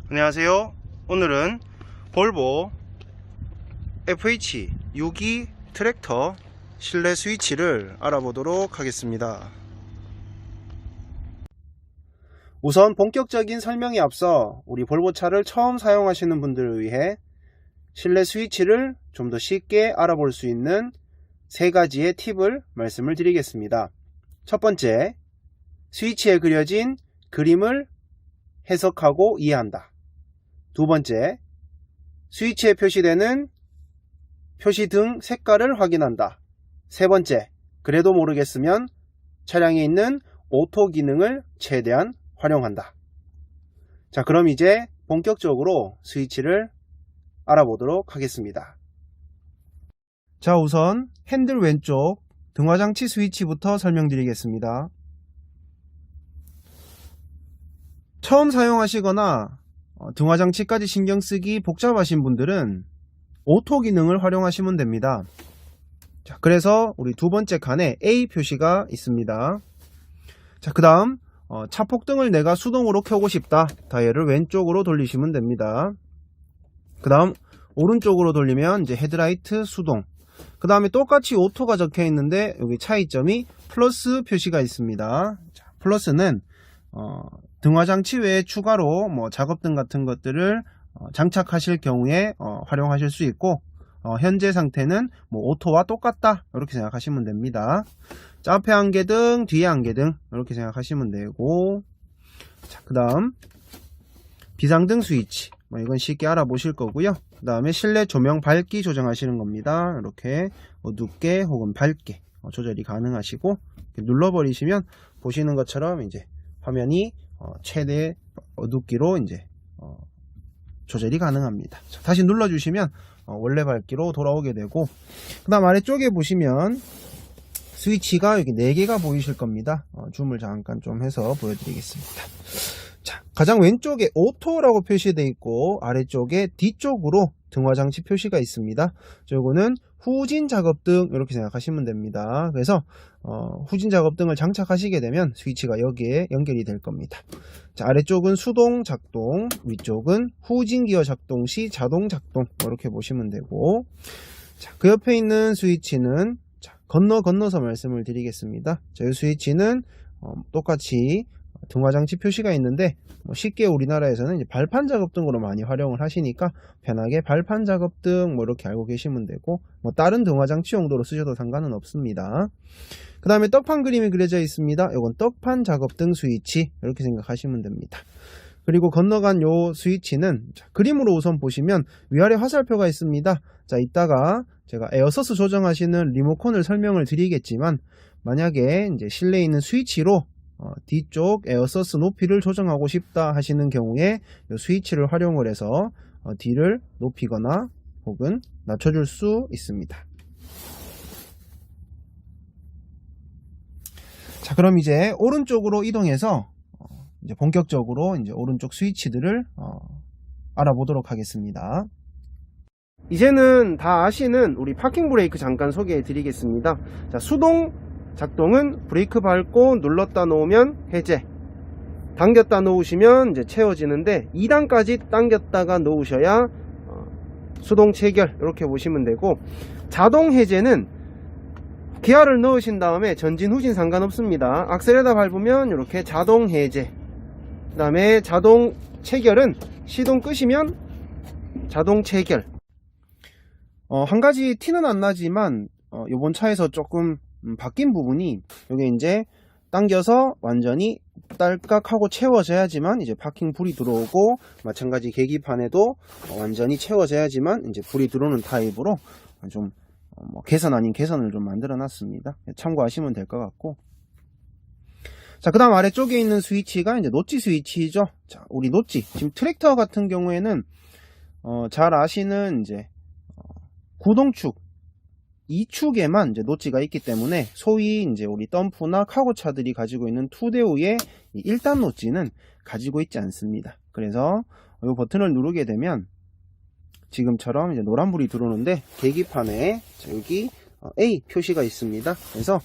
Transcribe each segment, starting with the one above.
안녕하세요. 오늘은 볼보 FH62 트랙터 실내 스위치를 알아보도록 하겠습니다. 우선 본격적인 설명에 앞서 우리 볼보 차를 처음 사용하시는 분들을 위해 실내 스위치를 좀 더 쉽게 알아볼 수 있는 세 가지의 팁을 말씀을 드리겠습니다. 첫 번째, 스위치에 그려진 그림을 해석하고 이해한다. 두 번째, 스위치에 표시되는 표시등 색깔을 확인한다. 세 번째, 그래도 모르겠으면 차량에 있는 오토 기능을 최대한 활용한다. 자, 그럼 이제 본격적으로 스위치를 알아보도록 하겠습니다. 자, 우선 핸들 왼쪽 등화장치 스위치부터 설명드리겠습니다. 처음 사용하시거나 등화장치까지 신경쓰기 복잡하신 분들은 오토 기능을 활용하시면 됩니다. 자, 그래서 우리 두 번째 칸에 A 표시가 있습니다. 자, 그 다음 차폭등을 내가 수동으로 켜고 싶다. 다이얼을 왼쪽으로 돌리시면 됩니다. 그 다음 오른쪽으로 돌리면 이제 헤드라이트 수동. 그 다음에 똑같이 오토가 적혀 있는데 여기 차이점이 플러스 표시가 있습니다. 자, 플러스는 등화장치 외에 추가로 작업등 같은 것들을 장착하실 경우에 활용하실 수 있고, 현재 상태는 오토와 똑같다 이렇게 생각하시면 됩니다. 자, 앞에 안개등, 뒤에 안개등 이렇게 생각하시면 되고, 자, 그 다음 비상등 스위치, 이건 쉽게 알아보실 거고요. 그 다음에 실내 조명 밝기 조정하시는 겁니다. 이렇게 어둡게 혹은 밝게 조절이 가능하시고, 이렇게 눌러버리시면 보시는 것처럼 이제 화면이 최대 어둡기로 이제 조절이 가능합니다. 자, 다시 눌러주시면 원래 밝기로 돌아오게 되고, 그 다음 아래쪽에 보시면 스위치가 여기 4개가 보이실 겁니다. 줌을 잠깐 좀 해서 보여드리겠습니다. 자, 가장 왼쪽에 오토라고 표시되어 있고 아래쪽에 뒤쪽으로 등화장치 표시가 있습니다. 요거는 후진 작업등 이렇게 생각하시면 됩니다. 그래서 후진 작업등을 장착하시게 되면 스위치가 여기에 연결이 될 겁니다. 자, 아래쪽은 수동 작동, 위쪽은 후진 기어 작동 시 자동 작동 이렇게 보시면 되고, 자, 그 옆에 있는 스위치는 건너서 말씀을 드리겠습니다. 자, 이 스위치는 똑같이 등화장치 표시가 있는데 쉽게 우리나라에서는 이제 발판 작업등으로 많이 활용을 하시니까 편하게 발판 작업등 이렇게 알고 계시면 되고, 다른 등화장치 용도로 쓰셔도 상관은 없습니다. 그 다음에 떡판 그림이 그려져 있습니다. 이건 떡판 작업등 스위치 이렇게 생각하시면 됩니다. 그리고 건너간 요 스위치는 그림으로 우선 보시면 위아래 화살표가 있습니다. 자, 이따가 제가 에어서스 조정하시는 리모컨을 설명을 드리겠지만, 만약에 이제 실내에 있는 스위치로 뒤쪽 에어서스 높이를 조정하고 싶다 하시는 경우에 이 스위치를 활용을 해서 뒤를 높이거나 혹은 낮춰줄 수 있습니다. 자, 그럼 이제 오른쪽으로 이동해서 이제 본격적으로 이제 오른쪽 스위치들을 알아보도록 하겠습니다. 이제는 다 아시는 우리 파킹 브레이크 잠깐 소개해 드리겠습니다. 자, 수동 작동은 브레이크 밟고 눌렀다 놓으면 해제, 당겼다 놓으시면 이제 채워지는데 2단까지 당겼다가 놓으셔야 수동 체결 이렇게 보시면 되고, 자동 해제는 기아를 넣으신 다음에 전진 후진 상관없습니다. 악셀에다 밟으면 이렇게 자동 해제, 그 다음에 자동 체결은 시동 끄시면 자동 체결. 한 가지 티는 안 나지만 이번 차에서 조금 바뀐 부분이, 여기 이제 당겨서 완전히 딸깍하고 채워져야지만 이제 파킹 불이 들어오고, 마찬가지 계기판에도 완전히 채워져야지만 이제 불이 들어오는 타입으로 좀 개선 아닌 개선을 좀 만들어 놨습니다. 참고하시면 될 것 같고, 자, 그 다음 아래쪽에 있는 스위치가 이제 노치 스위치죠. 자, 우리 노치, 지금 트랙터 같은 경우에는 잘 아시는 이제 구동축 2축에만 이제 노치가 있기 때문에, 소위 이제 우리 덤프나 카고차들이 가지고 있는 2대우의 1단 노치는 가지고 있지 않습니다. 그래서 이 버튼을 누르게 되면 지금처럼 이제 노란불이 들어오는데, 계기판에 여기 A 표시가 있습니다. 그래서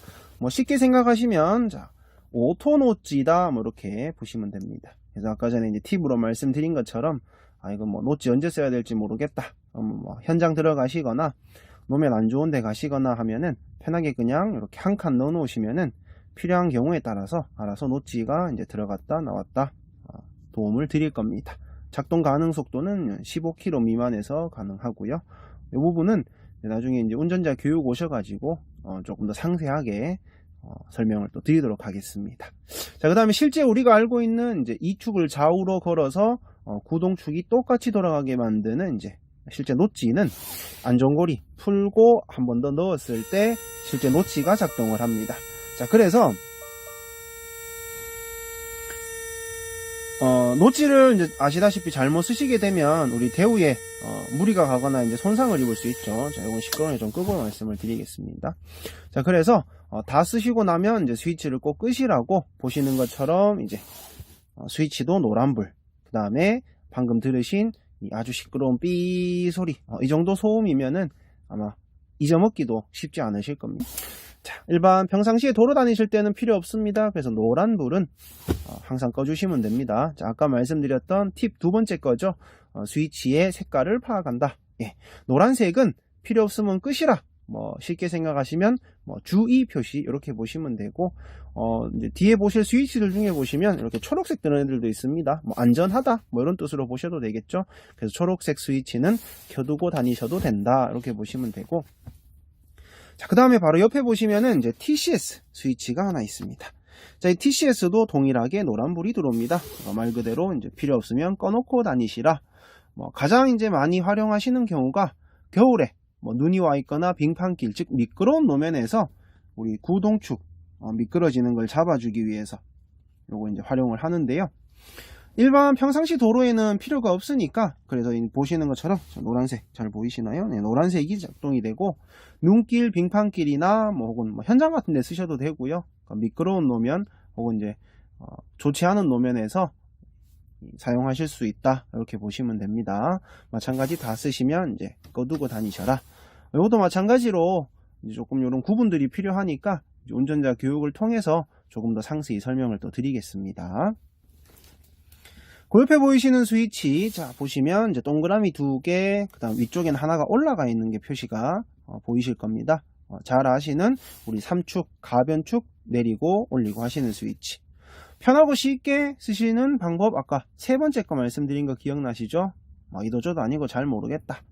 쉽게 생각하시면, 자, 오토 노치다 이렇게 보시면 됩니다. 그래서 아까 전에 이제 팁으로 말씀드린 것처럼 이거 뭐 노치 언제 써야 될지 모르겠다. 뭐 현장 들어가시거나 노면 안 좋은 데 가시거나 하면은 편하게 그냥 이렇게 한 칸 넣어 놓으시면은 필요한 경우에 따라서 알아서 노치가 이제 들어갔다 나왔다 도움을 드릴 겁니다. 작동 가능 속도는 15km 미만에서 가능하고요. 이 부분은 나중에 이제 운전자 교육 오셔가지고 조금 더 상세하게 설명을 또 드리도록 하겠습니다. 자, 그 다음에 실제 우리가 알고 있는 이제 이 축을 좌우로 걸어서 구동축이 똑같이 돌아가게 만드는 이제 실제 노치는 안전고리 풀고 한 번 더 넣었을 때 실제 노치가 작동을 합니다. 자, 그래서 노치를 이제 아시다시피 잘못 쓰시게 되면 우리 대우에 무리가 가거나 이제 손상을 입을 수 있죠. 자, 이건 시끄러우니 좀 끄고 말씀을 드리겠습니다. 자, 그래서 다 쓰시고 나면 이제 스위치를 꼭 끄시라고 보시는 것처럼 이제 스위치도 노란불, 그 다음에 방금 들으신 이 아주 시끄러운 삐 소리, 이 정도 소음이면은 아마 잊어먹기도 쉽지 않으실 겁니다. 자, 일반 평상시에 도로 다니실 때는 필요 없습니다. 그래서 노란불은 항상 꺼주시면 됩니다. 자, 아까 말씀드렸던 팁 두 번째 거죠. 스위치의 색깔을 파악한다. 예, 노란색은 필요 없으면 끄시라. 뭐 쉽게 생각하시면 뭐 주의 표시 이렇게 보시면 되고, 이제 뒤에 보실 스위치들 중에 보시면 이렇게 초록색 뜨는 애들도 있습니다. 뭐 안전하다 뭐 이런 뜻으로 보셔도 되겠죠. 그래서 초록색 스위치는 켜두고 다니셔도 된다 이렇게 보시면 되고, 자, 그 다음에 바로 옆에 보시면은 이제 TCS 스위치가 하나 있습니다. 자, 이 TCS도 동일하게 노란불이 들어옵니다. 말 그대로 이제 필요 없으면 꺼놓고 다니시라. 뭐 가장 이제 많이 활용하시는 경우가 겨울에 뭐 눈이 와 있거나 빙판길, 즉 미끄러운路面에서 우리 구동축 미끄러지는 걸 잡아주기 위해서 요거 이제 활용을 하는데요. 일반 평상시 도로에는 필요가 없으니까, 그래서 보시는 것처럼 노란색 잘 보이시나요? 네, 노란색이 작동이 되고, 눈길, 빙판길이나 뭐 혹은 뭐 현장 같은 데 쓰셔도 되고요. 그러니까 미끄러운路面 혹은 이제 좋지 않은路面에서 사용하실 수 있다 이렇게 보시면 됩니다. 마찬가지 다 쓰시면 이제 꺼두고 다니셔라. 이것도 마찬가지로 이제 조금 이런 구분들이 필요하니까 운전자 교육을 통해서 조금 더 상세히 설명을 또 드리겠습니다. 그 옆에 보이시는 스위치, 자 보시면 이제 동그라미 두 개, 그 다음 위쪽에는 하나가 올라가 있는 게 표시가 보이실 겁니다. 잘 아시는 우리 3축 가변축 내리고 올리고 하시는 스위치. 편하고 쉽게 쓰시는 방법, 아까 세 번째 거 말씀드린 거 기억나시죠? 이도저도 아니고 잘 모르겠다.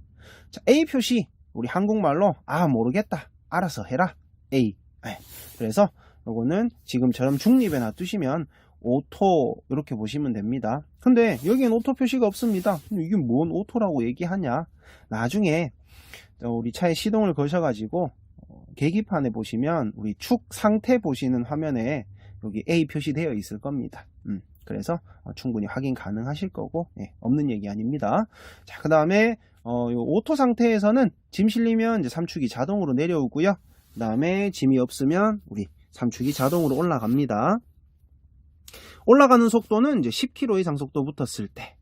자, A 표시, 우리 한국말로 모르겠다, 알아서 해라, A. 그래서 요거는 지금처럼 중립에 놔두시면 오토 이렇게 보시면 됩니다. 근데 여기엔 오토 표시가 없습니다. 이게 뭔 오토라고 얘기하냐? 나중에 우리 차에 시동을 거셔가지고 계기판에 보시면 우리 축 상태 보시는 화면에 여기 A 표시되어 있을 겁니다. 그래서 충분히 확인 가능하실 거고, 없는 얘기 아닙니다. 자, 그 다음에 오토 상태에서는 짐 실리면 이제 3축이 자동으로 내려오고요. 그 다음에 짐이 없으면 우리 3축이 자동으로 올라갑니다. 올라가는 속도는 이제 10km 이상 속도 붙었을 때,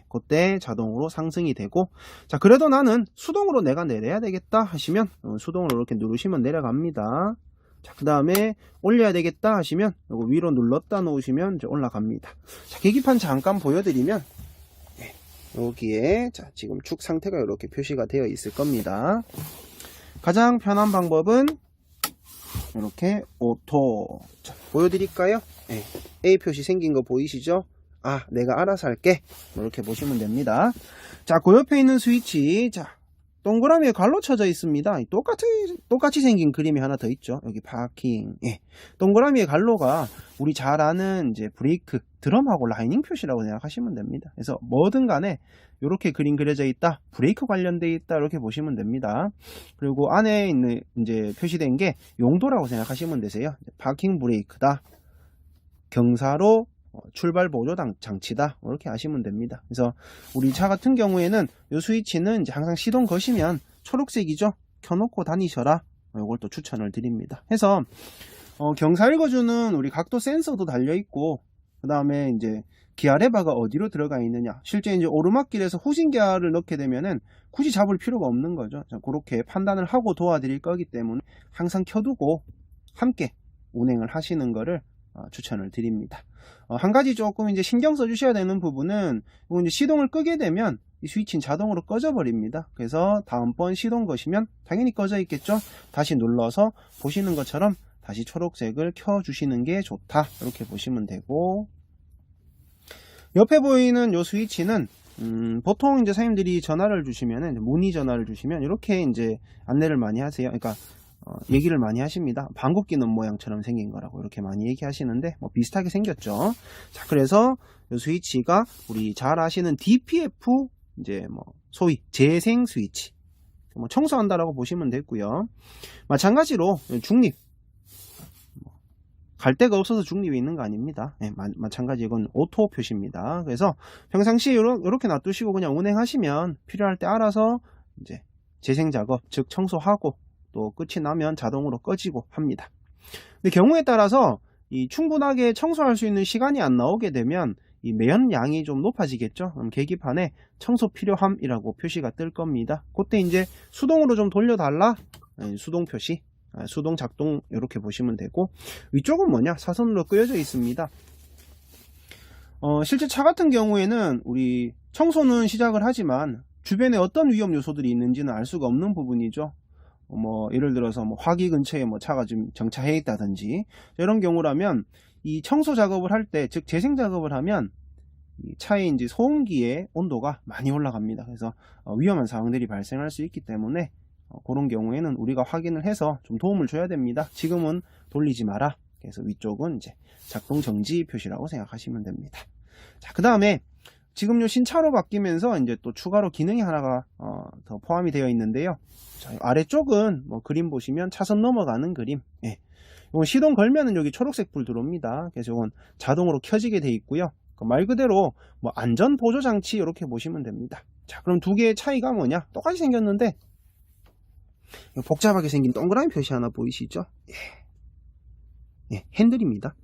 그때 자동으로 상승이 되고, 자, 그래도 나는 수동으로 내가 내려야 되겠다 하시면 수동으로 이렇게 누르시면 내려갑니다. 자, 그 다음에 올려야 되겠다 하시면 이거 위로 눌렀다 놓으시면 이제 올라갑니다. 자, 계기판 잠깐 보여드리면 여기에 자, 지금 축 상태가 이렇게 표시가 되어 있을 겁니다. 가장 편한 방법은 이렇게 오토, 자, 보여드릴까요? A 표시 생긴 거 보이시죠? 내가 알아서 할게, 이렇게 보시면 됩니다. 자, 그 옆에 있는 스위치, 자, 동그라미에 갈로 쳐져 있습니다. 똑같이 생긴 그림이 하나 더 있죠. 여기 파킹. 동그라미의 갈로가 우리 잘 아는 이제 브레이크 드럼하고 라이닝 표시라고 생각하시면 됩니다. 그래서 뭐든 간에 이렇게 그림 그려져 있다, 브레이크 관련되어 있다, 이렇게 보시면 됩니다. 그리고 안에 있는 이제 표시된 게 용도라고 생각하시면 되세요. 파킹 브레이크다, 경사로 출발 보조 장치다, 이렇게 아시면 됩니다. 그래서 우리 차 같은 경우에는 이 스위치는 이제 항상 시동 거시면 초록색이죠. 켜놓고 다니셔라, 이걸 또 추천을 드립니다. 해서 경사 읽어주는 우리 각도 센서도 달려 있고, 그 다음에 이제 기아 레버가 어디로 들어가 있느냐, 실제 이제 오르막길에서 후진 기아를 넣게 되면은 굳이 잡을 필요가 없는 거죠. 자, 그렇게 판단을 하고 도와드릴 거기 때문에 항상 켜두고 함께 운행을 하시는 거를 추천을 드립니다. 한 가지 조금 이제 신경 써주셔야 되는 부분은 이제 시동을 끄게 되면 이 스위치는 자동으로 꺼져 버립니다. 그래서 다음번 시동 거시면 당연히 꺼져 있겠죠. 다시 눌러서 보시는 것처럼 다시 초록색을 켜 주시는 게 좋다, 이렇게 보시면 되고, 옆에 보이는 이 스위치는 보통 이제 사장님들이 전화를 주시면은, 문의 전화를 주시면 이렇게 이제 안내를 많이 하세요. 그러니까 얘기를 많이 하십니다. 방귀 뀌는 모양처럼 생긴 거라고 이렇게 많이 얘기하시는데, 뭐 비슷하게 생겼죠. 자, 그래서 이 스위치가 우리 잘 아시는 DPF, 이제 뭐 소위 재생 스위치, 뭐 청소한다라고 보시면 되고요. 마찬가지로 중립, 갈 데가 없어서 중립이 있는 거 아닙니다. 네, 마찬가지 이건 오토 표시입니다. 그래서 평상시에 이렇게 놔두시고 그냥 운행하시면 필요할 때 알아서 이제 재생 작업, 즉 청소하고 또 끝이 나면 자동으로 꺼지고 합니다. 근데 경우에 따라서 이 충분하게 청소할 수 있는 시간이 안 나오게 되면 이 매연 양이 좀 높아지겠죠. 그럼 계기판에 청소 필요함이라고 표시가 뜰 겁니다. 그때 이제 수동으로 좀 돌려달라, 수동 표시, 수동 작동, 이렇게 보시면 되고, 위쪽은 뭐냐, 사선으로 끄여져 있습니다. 실제 차 같은 경우에는 우리 청소는 시작을 하지만 주변에 어떤 위험 요소들이 있는지는 알 수가 없는 부분이죠. 뭐 예를 들어서 뭐 화기 근처에 뭐 차가 좀 정차해 있다든지, 이런 경우라면 이 청소 작업을 할 때, 즉 재생 작업을 하면 이 차의 이제 소음기의 온도가 많이 올라갑니다. 그래서 위험한 상황들이 발생할 수 있기 때문에 그런 경우에는 우리가 확인을 해서 좀 도움을 줘야 됩니다. 지금은 돌리지 마라. 그래서 위쪽은 이제 작동 정지 표시라고 생각하시면 됩니다. 자, 그 다음에 지금 요 신차로 바뀌면서 이제 또 추가로 기능이 하나가 더 포함이 되어 있는데요. 자, 아래쪽은 뭐 그림 보시면 차선 넘어가는 그림. 예. 이건 시동 걸면은 여기 초록색 불 들어옵니다. 그래서 이건 자동으로 켜지게 돼 있고요. 말 그대로 뭐 안전 보조 장치, 이렇게 보시면 됩니다. 자, 그럼 두 개의 차이가 뭐냐? 똑같이 생겼는데 복잡하게 생긴 동그라미 표시 하나 보이시죠? 예, 핸들입니다.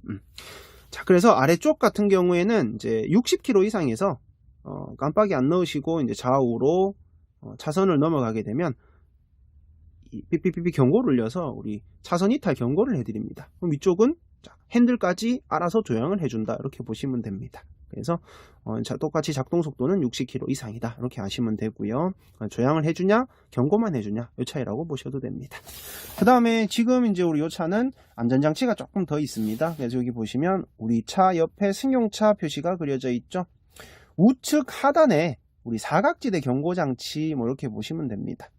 자, 그래서 아래쪽 같은 경우에는 이제 60km 이상에서 깜빡이 안 넣으시고 이제 좌우로 차선을 넘어가게 되면 이 삐삐삐삐 경고를 울려서 우리 차선 이탈 경고를 해드립니다. 그럼 위쪽은 핸들까지 알아서 조향을 해준다, 이렇게 보시면 됩니다. 그래서 똑같이 작동 속도는 60km 이상이다, 이렇게 아시면 되고요. 조향을 해주냐 경고만 해주냐, 이 차이라고 보셔도 됩니다. 그 다음에 지금 이제 우리 이 차는 안전장치가 조금 더 있습니다. 그래서 여기 보시면 우리 차 옆에 승용차 표시가 그려져 있죠. 우측 하단에 우리 사각지대 경고장치, 뭐 이렇게 보시면 됩니다.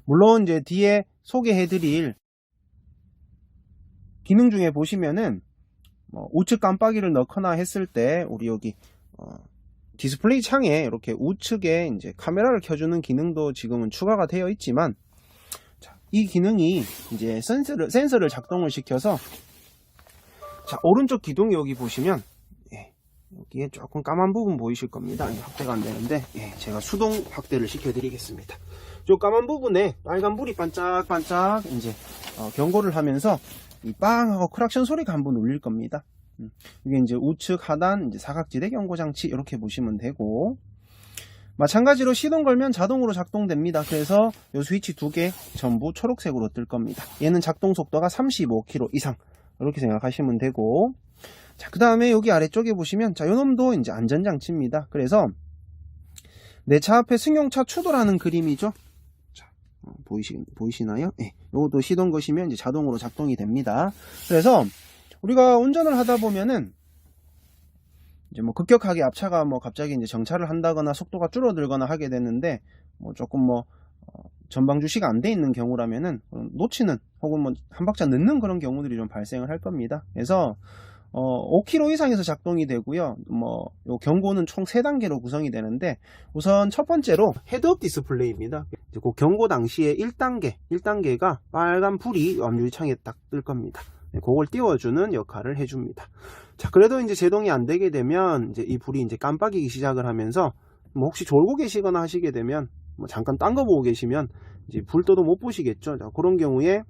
물론 이제 뒤에 소개해드릴 기능 중에 보시면은 우측 깜빡이를 넣거나 했을 때 우리 여기 디스플레이 창에 이렇게 우측에 이제 카메라를 켜주는 기능도 지금은 추가가 되어 있지만, 자, 이 기능이 이제 센서를 작동을 시켜서, 자, 오른쪽 기둥 여기 보시면 여기에 조금 까만 부분 보이실 겁니다. 확대가 안 되는데 제가 수동 확대를 시켜드리겠습니다. 저 까만 부분에 빨간 불이 반짝반짝 이제 경고를 하면서 이 빵 하고 크락션 소리가 한번 울릴 겁니다. 이게 이제 우측 하단 이제 사각지대 경고 장치, 이렇게 보시면 되고, 마찬가지로 시동 걸면 자동으로 작동됩니다. 그래서 이 스위치 두 개 전부 초록색으로 뜰 겁니다. 얘는 작동 속도가 35km 이상, 이렇게 생각하시면 되고, 자, 그 다음에 여기 아래쪽에 보시면, 자, 요놈도 이제 안전장치입니다. 그래서 내 차 앞에 승용차 추돌하는 그림이죠. 자, 보이시나요? 네, 요것도 시동 거시면 이제 자동으로 작동이 됩니다. 그래서 우리가 운전을 하다 보면은 이제 뭐 급격하게 앞차가 뭐 갑자기 이제 정차를 한다거나 속도가 줄어들거나 하게 되는데, 뭐 조금 뭐 전방 주시가 안 돼 있는 경우라면은 놓치는, 혹은 뭐 한 박자 늦는 그런 경우들이 좀 발생을 할 겁니다. 그래서 5km 이상에서 작동이 되고요. 뭐 요 경고는 총 3단계로 구성이 되는데, 우선 첫 번째로 헤드업 디스플레이입니다. 이제 그 경고 당시에 1단계가 빨간 불이 앞유리창에 딱 뜰 겁니다. 그걸 띄워주는 역할을 해줍니다. 자, 그래도 이제 제동이 안 되게 되면 이제 이 불이 이제 깜빡이기 시작을 하면서, 뭐 혹시 졸고 계시거나 하시게 되면, 뭐 잠깐 딴 거 보고 계시면 이제 불 떠도 못 보시겠죠. 자, 그런 경우에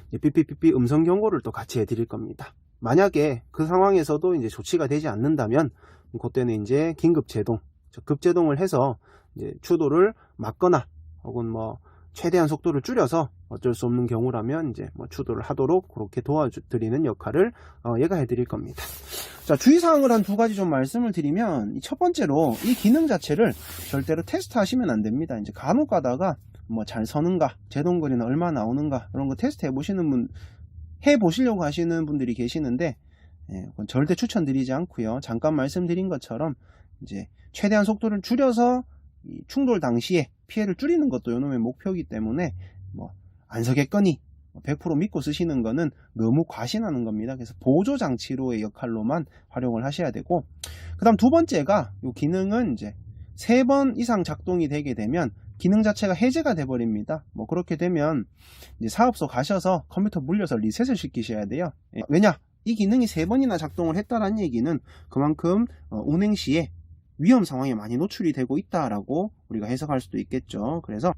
이제 삐삐삐삐 음성 경고를 또 같이 해드릴 겁니다. 만약에 그 상황에서도 이제 조치가 되지 않는다면, 그때는 이제 긴급 제동, 급제동을 해서 이제 추돌을 막거나, 혹은 뭐 최대한 속도를 줄여서 어쩔 수 없는 경우라면 이제 뭐 추돌을 하도록 그렇게 도와드리는 역할을 얘가 해드릴 겁니다. 자, 주의사항을 한 두 가지 좀 말씀을 드리면, 첫 번째로 이 기능 자체를 절대로 테스트 하시면 안 됩니다. 이제 간혹 가다가 뭐 잘 서는가, 제동거리는 얼마 나오는가, 이런 거 테스트 해보시려고 하시는 분들이 계시는데, 그건 절대 추천드리지 않고요. 잠깐 말씀드린 것처럼 이제 최대한 속도를 줄여서 이 충돌 당시에 피해를 줄이는 것도 요놈의 목표이기 때문에 뭐 안 서겠거니 100% 믿고 쓰시는 거는 너무 과신하는 겁니다. 그래서 보조 장치로의 역할로만 활용을 하셔야 되고, 그 다음 두 번째가 이 기능은 이제 3번 이상 작동이 되게 되면 기능 자체가 해제가 돼 버립니다. 뭐 그렇게 되면 이제 사업소 가셔서 컴퓨터 물려서 리셋을 시키셔야 돼요. 왜냐? 이 기능이 3번이나 작동을 했다는 얘기는 그만큼 운행 시에 위험 상황에 많이 노출이 되고 있다라고 우리가 해석할 수도 있겠죠. 그래서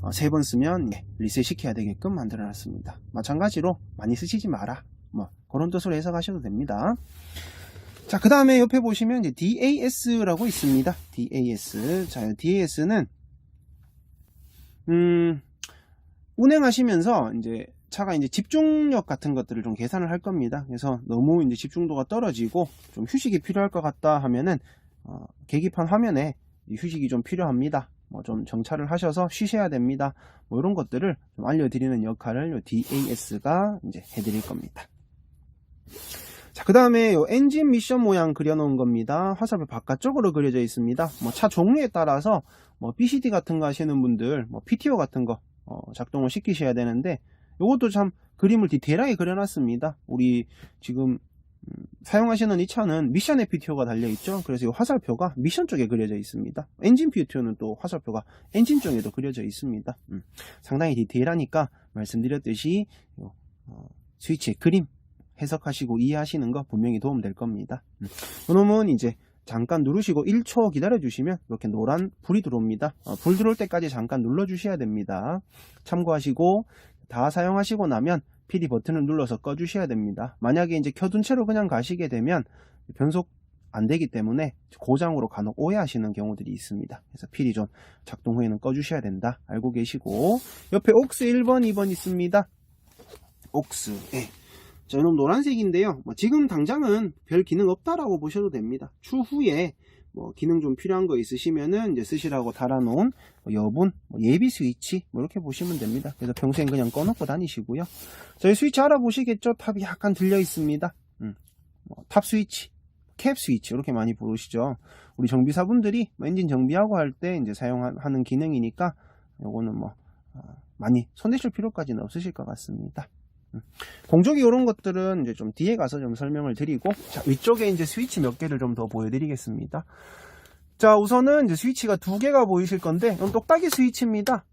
3번 쓰면 리셋 시켜야 되게끔 만들어 놨습니다. 마찬가지로 많이 쓰시지 마라, 뭐 그런 뜻으로 해석하셔도 됩니다. 자, 그 다음에 옆에 보시면 이제 DAS라고 있습니다. DAS. 자, DAS는 운행하시면서 이제 차가 이제 집중력 같은 것들을 좀 계산을 할 겁니다. 그래서 너무 이제 집중도가 떨어지고 좀 휴식이 필요할 것 같다 하면은 계기판 화면에 휴식이 좀 필요합니다, 뭐 좀 정차를 하셔서 쉬셔야 됩니다, 뭐 이런 것들을 좀 알려드리는 역할을 DAS가 이제 해드릴 겁니다. 자, 그 다음에 엔진 미션 모양 그려놓은 겁니다. 화살표 바깥쪽으로 그려져 있습니다. 뭐 차 종류에 따라서 뭐 BCD 같은 거 하시는 분들, 뭐 PTO 같은 거 작동을 시키셔야 되는데, 이것도 참 그림을 디테일하게 그려놨습니다. 우리 지금 사용하시는 이 차는 미션의 PTO가 달려있죠. 그래서 이 화살표가 미션 쪽에 그려져 있습니다. 엔진 PTO는 또 화살표가 엔진 쪽에도 그려져 있습니다. 상당히 디테일하니까 말씀드렸듯이 스위치의 그림 해석하시고 이해하시는 거 분명히 도움될 겁니다. 그놈은 이제 잠깐 누르시고 1초 기다려 주시면 이렇게 노란 불이 들어옵니다. 불 들어올 때까지 잠깐 눌러 주셔야 됩니다. 참고하시고 다 사용하시고 나면 PD 버튼을 눌러서 꺼 주셔야 됩니다. 만약에 이제 켜둔 채로 그냥 가시게 되면 변속 안 되기 때문에 고장으로 간혹 오해하시는 경우들이 있습니다. 그래서 PD 좀 작동 후에는 꺼 주셔야 된다 알고 계시고, 옆에 옥스 1번 2번 있습니다. 옥스, 자, 이놈 노란색인데요. 뭐 지금 당장은 별 기능 없다라고 보셔도 됩니다. 추후에 뭐 기능 좀 필요한 거 있으시면은 이제 쓰시라고 달아놓은 여분, 예비 스위치 뭐 이렇게 보시면 됩니다. 그래서 평생 그냥 꺼놓고 다니시고요. 저희 스위치 알아보시겠죠? 탑이 약간 들려 있습니다. 탑 스위치, 캡 스위치 이렇게 많이 부르시죠. 우리 정비사분들이 엔진 정비하고 할 때 이제 사용하는 기능이니까 요거는 뭐 많이 손대실 필요까지는 없으실 것 같습니다. 공조기 이런 것들은 이제 좀 뒤에 가서 좀 설명을 드리고, 자, 위쪽에 이제 스위치 몇 개를 좀 더 보여드리겠습니다. 자, 우선은 이제 스위치가 2개가 보이실 건데, 이건 똑딱이 스위치입니다.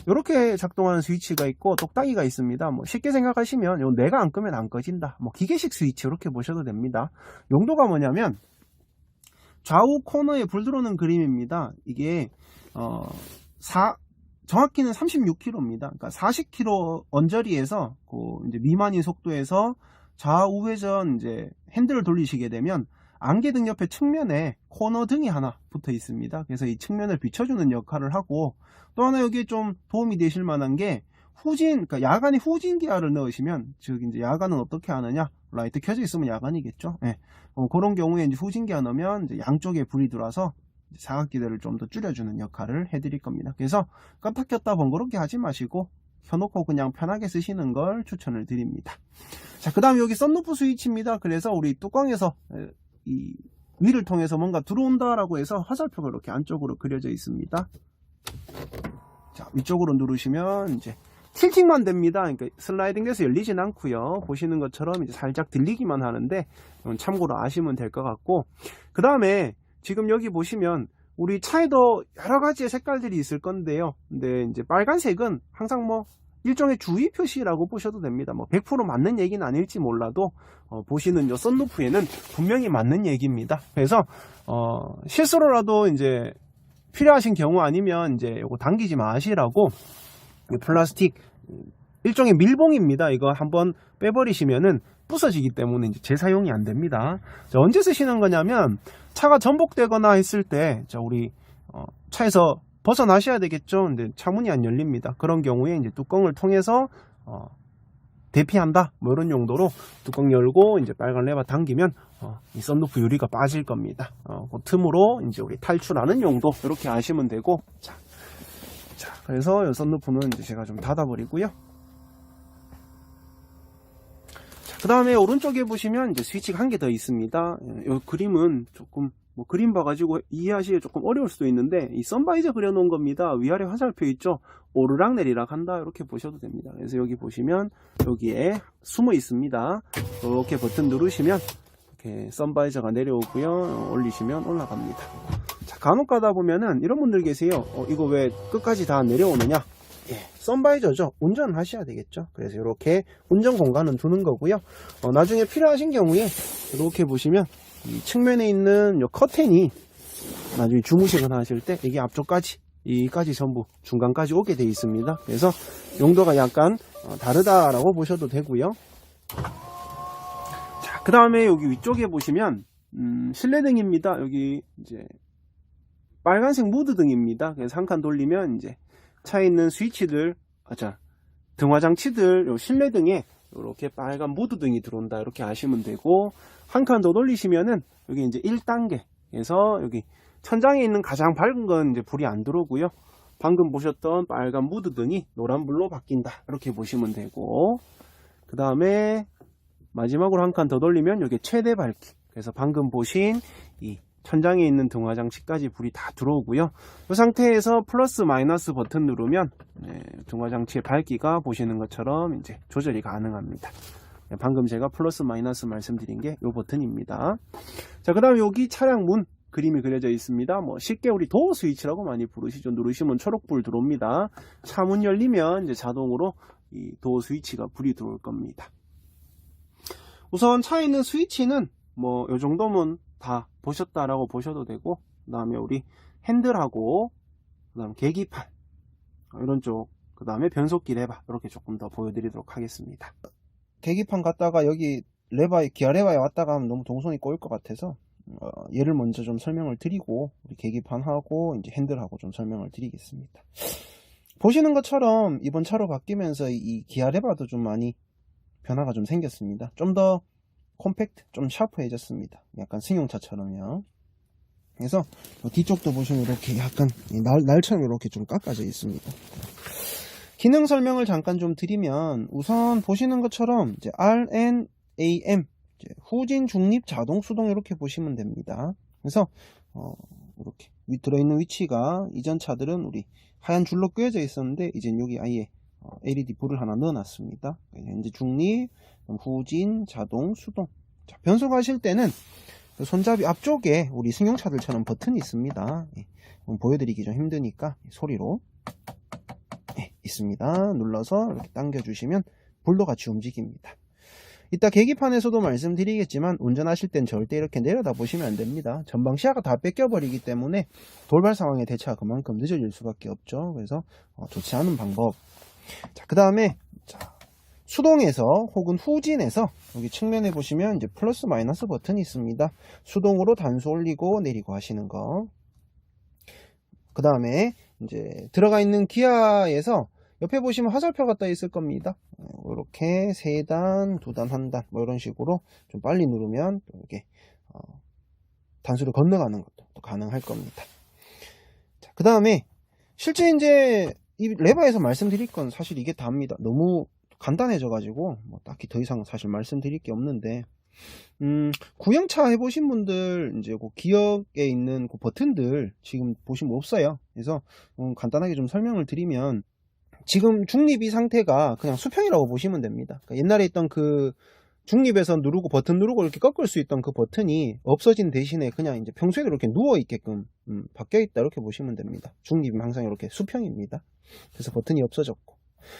이렇게 작동하는 스위치가 있고 똑딱이가 있습니다. 뭐 쉽게 생각하시면 요 내가 안 끄면 안 꺼진다, 뭐 기계식 스위치 이렇게 보셔도 됩니다. 용도가 뭐냐면 좌우 코너에 불 들어오는 그림입니다. 이게 정확히는 36km입니다. 그러니까 40km 언저리에서 이제 미만인 속도에서 좌우 회전 이제 핸들을 돌리시게 되면 안개등 옆에 측면에 코너 등이 하나 붙어 있습니다. 그래서 이 측면을 비춰주는 역할을 하고, 또 하나 여기에 좀 도움이 되실 만한 게 그러니까 야간에 후진 기어를 넣으시면, 즉 이제 야간은 어떻게 하느냐, 라이트 켜져 있으면 야간이겠죠. 그런 경우에 이제 후진 기어 넣으면 이제 양쪽에 불이 들어와서 사각기대를 좀 더 줄여주는 역할을 해드릴 겁니다. 그래서 껐다 켰다 번거롭게 하지 마시고 켜놓고 그냥 편하게 쓰시는 걸 추천을 드립니다. 자, 그 다음에 여기 썬루프 스위치입니다. 그래서 우리 뚜껑에서 이 위를 통해서 뭔가 들어온다라고 해서 화살표가 이렇게 안쪽으로 그려져 있습니다. 자, 위쪽으로 누르시면 이제 틸팅만 됩니다. 그러니까 슬라이딩 돼서 열리진 않고요. 보시는 것처럼 이제 살짝 들리기만 하는데, 이건 참고로 아시면 될 것 같고, 그 다음에 지금 여기 보시면 우리 차에도 여러 가지의 색깔들이 있을 건데요. 근데 이제 빨간색은 항상 뭐 일종의 주의 표시라고 보셔도 됩니다. 뭐 100% 맞는 얘기는 아닐지 몰라도 보시는 요 썬루프에는 분명히 맞는 얘기입니다. 그래서 실수로라도 이제 필요하신 경우 아니면 이제 요거 당기지 마시라고, 플라스틱 일종의 밀봉입니다. 이거 한번 빼버리시면은 부서지기 때문에 이제 재사용이 안 됩니다. 자, 언제 쓰시는 거냐면 차가 전복되거나 했을 때, 자, 우리 차에서 벗어나셔야 되겠죠. 근데 차문이 안 열립니다. 그런 경우에 이제 뚜껑을 통해서 대피한다 뭐 이런 용도로 뚜껑 열고 이제 빨간 레버 당기면 이 썬루프 유리가 빠질 겁니다. 그 틈으로 이제 우리 탈출하는 용도 이렇게 아시면 되고, 자 그래서 이 썬루프는 이제 제가 좀 닫아버리고요. 그 다음에 오른쪽에 보시면 이제 스위치가 한 개 더 있습니다. 이 그림은 조금 뭐 그림 봐가지고 이해하시기 조금 어려울 수도 있는데, 이 선바이저 그려놓은 겁니다. 위아래 화살표 있죠? 오르락 내리락 한다 이렇게 보셔도 됩니다. 그래서 여기 보시면 여기에 숨어 있습니다. 이렇게 버튼 누르시면 이렇게 선바이저가 내려오고요, 올리시면 올라갑니다. 자, 간혹 가다 보면은 이런 분들 계세요. 이거 왜 끝까지 다 내려오느냐? 예, 선바이저죠. 운전하셔야 되겠죠. 그래서 이렇게 운전 공간은 두는 거고요. 나중에 필요하신 경우에 이렇게 보시면 이 측면에 있는 요 커튼이 나중에 주무시거나 하실 때 이게 앞쪽까지 이까지 전부 중간까지 오게 되어 있습니다. 그래서 용도가 약간 다르다라고 보셔도 되고요. 자, 그 다음에 여기 위쪽에 보시면 실내등입니다. 여기 이제 빨간색 무드등입니다. 그래서 한 칸 돌리면 이제 차에 있는 스위치들, 등화장치들, 요 실내등에 이렇게 빨간 무드등이 들어온다 이렇게 아시면 되고, 한 칸 더 돌리시면은 여기 이제 1단계 그래서 여기 천장에 있는 가장 밝은 건 이제 불이 안 들어오고요, 방금 보셨던 빨간 무드등이 노란불로 바뀐다 이렇게 보시면 되고, 그 다음에 마지막으로 한 칸 더 돌리면 여기 최대 밝기, 그래서 방금 보신 이 천장에 있는 등화장치까지 불이 다 들어오고요. 이 상태에서 플러스 마이너스 버튼 누르면 등화장치의 밝기가 보시는 것처럼 이제 조절이 가능합니다. 방금 제가 플러스 마이너스 말씀드린 게 이 버튼입니다. 자, 그 다음에 여기 차량 문 그림이 그려져 있습니다. 뭐 쉽게 우리 도어 스위치라고 많이 부르시죠. 누르시면 초록불 들어옵니다. 차 문 열리면 이제 자동으로 이 도어 스위치가 불이 들어올 겁니다. 우선 차에 있는 스위치는 뭐 이 정도면 다 보셨다라고 보셔도 되고, 그 다음에 우리 핸들하고 그 다음 계기판 이런 쪽, 그 다음에 변속기 레버 이렇게 조금 더 보여드리도록 하겠습니다. 계기판 갔다가 여기 레버에, 기아 레버에 왔다가 하면 너무 동선이 꼬일 것 같아서 얘를 먼저 좀 설명을 드리고 우리 계기판하고 이제 핸들하고 좀 설명을 드리겠습니다. 보시는 것처럼 이번 차로 바뀌면서 이 기아 레버도 좀 많이 변화가 좀 생겼습니다. 좀 더 콤팩트, 좀 샤프해졌습니다. 약간 승용차처럼요. 그래서 뒤쪽도 보시면 이렇게 약간 날처럼 이렇게 좀 깎아져 있습니다. 기능 설명을 잠깐 좀 드리면, 우선 보시는 것처럼 이제 RNAM, 이제 후진 중립 자동 수동 이렇게 보시면 됩니다. 그래서 이렇게 들어있는 위치가 이전 차들은 우리 하얀 줄로 꿰어져 있었는데 이젠 여기 아예 LED 불을 하나 넣어놨습니다. 현재 중립, 후진, 자동, 수동. 자, 변속하실 때는 손잡이 앞쪽에 우리 승용차들처럼 버튼이 있습니다. 보여드리기 좀 힘드니까 소리로 있습니다. 눌러서 이렇게 당겨주시면 불도 같이 움직입니다. 이따 계기판에서도 말씀드리겠지만 운전하실 땐 절대 이렇게 내려다 보시면 안 됩니다. 전방 시야가 다 뺏겨버리기 때문에 돌발 상황의 대처가 그만큼 늦어질 수밖에 없죠. 그래서 좋지 않은 방법. 자, 그 다음에 수동에서 혹은 후진에서 여기 측면에 보시면 이제 플러스 마이너스 버튼이 있습니다. 수동으로 단수 올리고 내리고 하시는 거. 그 다음에 이제 들어가 있는 기아에서 옆에 보시면 화살표가 떠 있을 겁니다. 이렇게 3단, 2단, 1단 뭐 이런 식으로 좀 빨리 누르면 또 이렇게 단수를 건너가는 것도 또 가능할 겁니다. 자, 그 다음에 실제 이제 이 레버에서 말씀드릴 건 사실 이게 다입니다. 너무 간단해져 가지고 뭐 딱히 더 이상 사실 말씀드릴 게 없는데, 구형차 해보신 분들 이제 그 기억에 있는 그 버튼들 지금 보시면 없어요. 그래서 간단하게 좀 설명을 드리면, 지금 중립이 상태가 그냥 수평이라고 보시면 됩니다. 그러니까 옛날에 있던 그 중립에서 누르고 버튼 누르고 이렇게 꺾을 수 있던 그 버튼이 없어진 대신에 그냥 이제 평소에도 이렇게 누워 있게끔 바뀌어 있다 이렇게 보시면 됩니다. 중립은 항상 이렇게 수평입니다. 그래서 버튼이 없어졌고,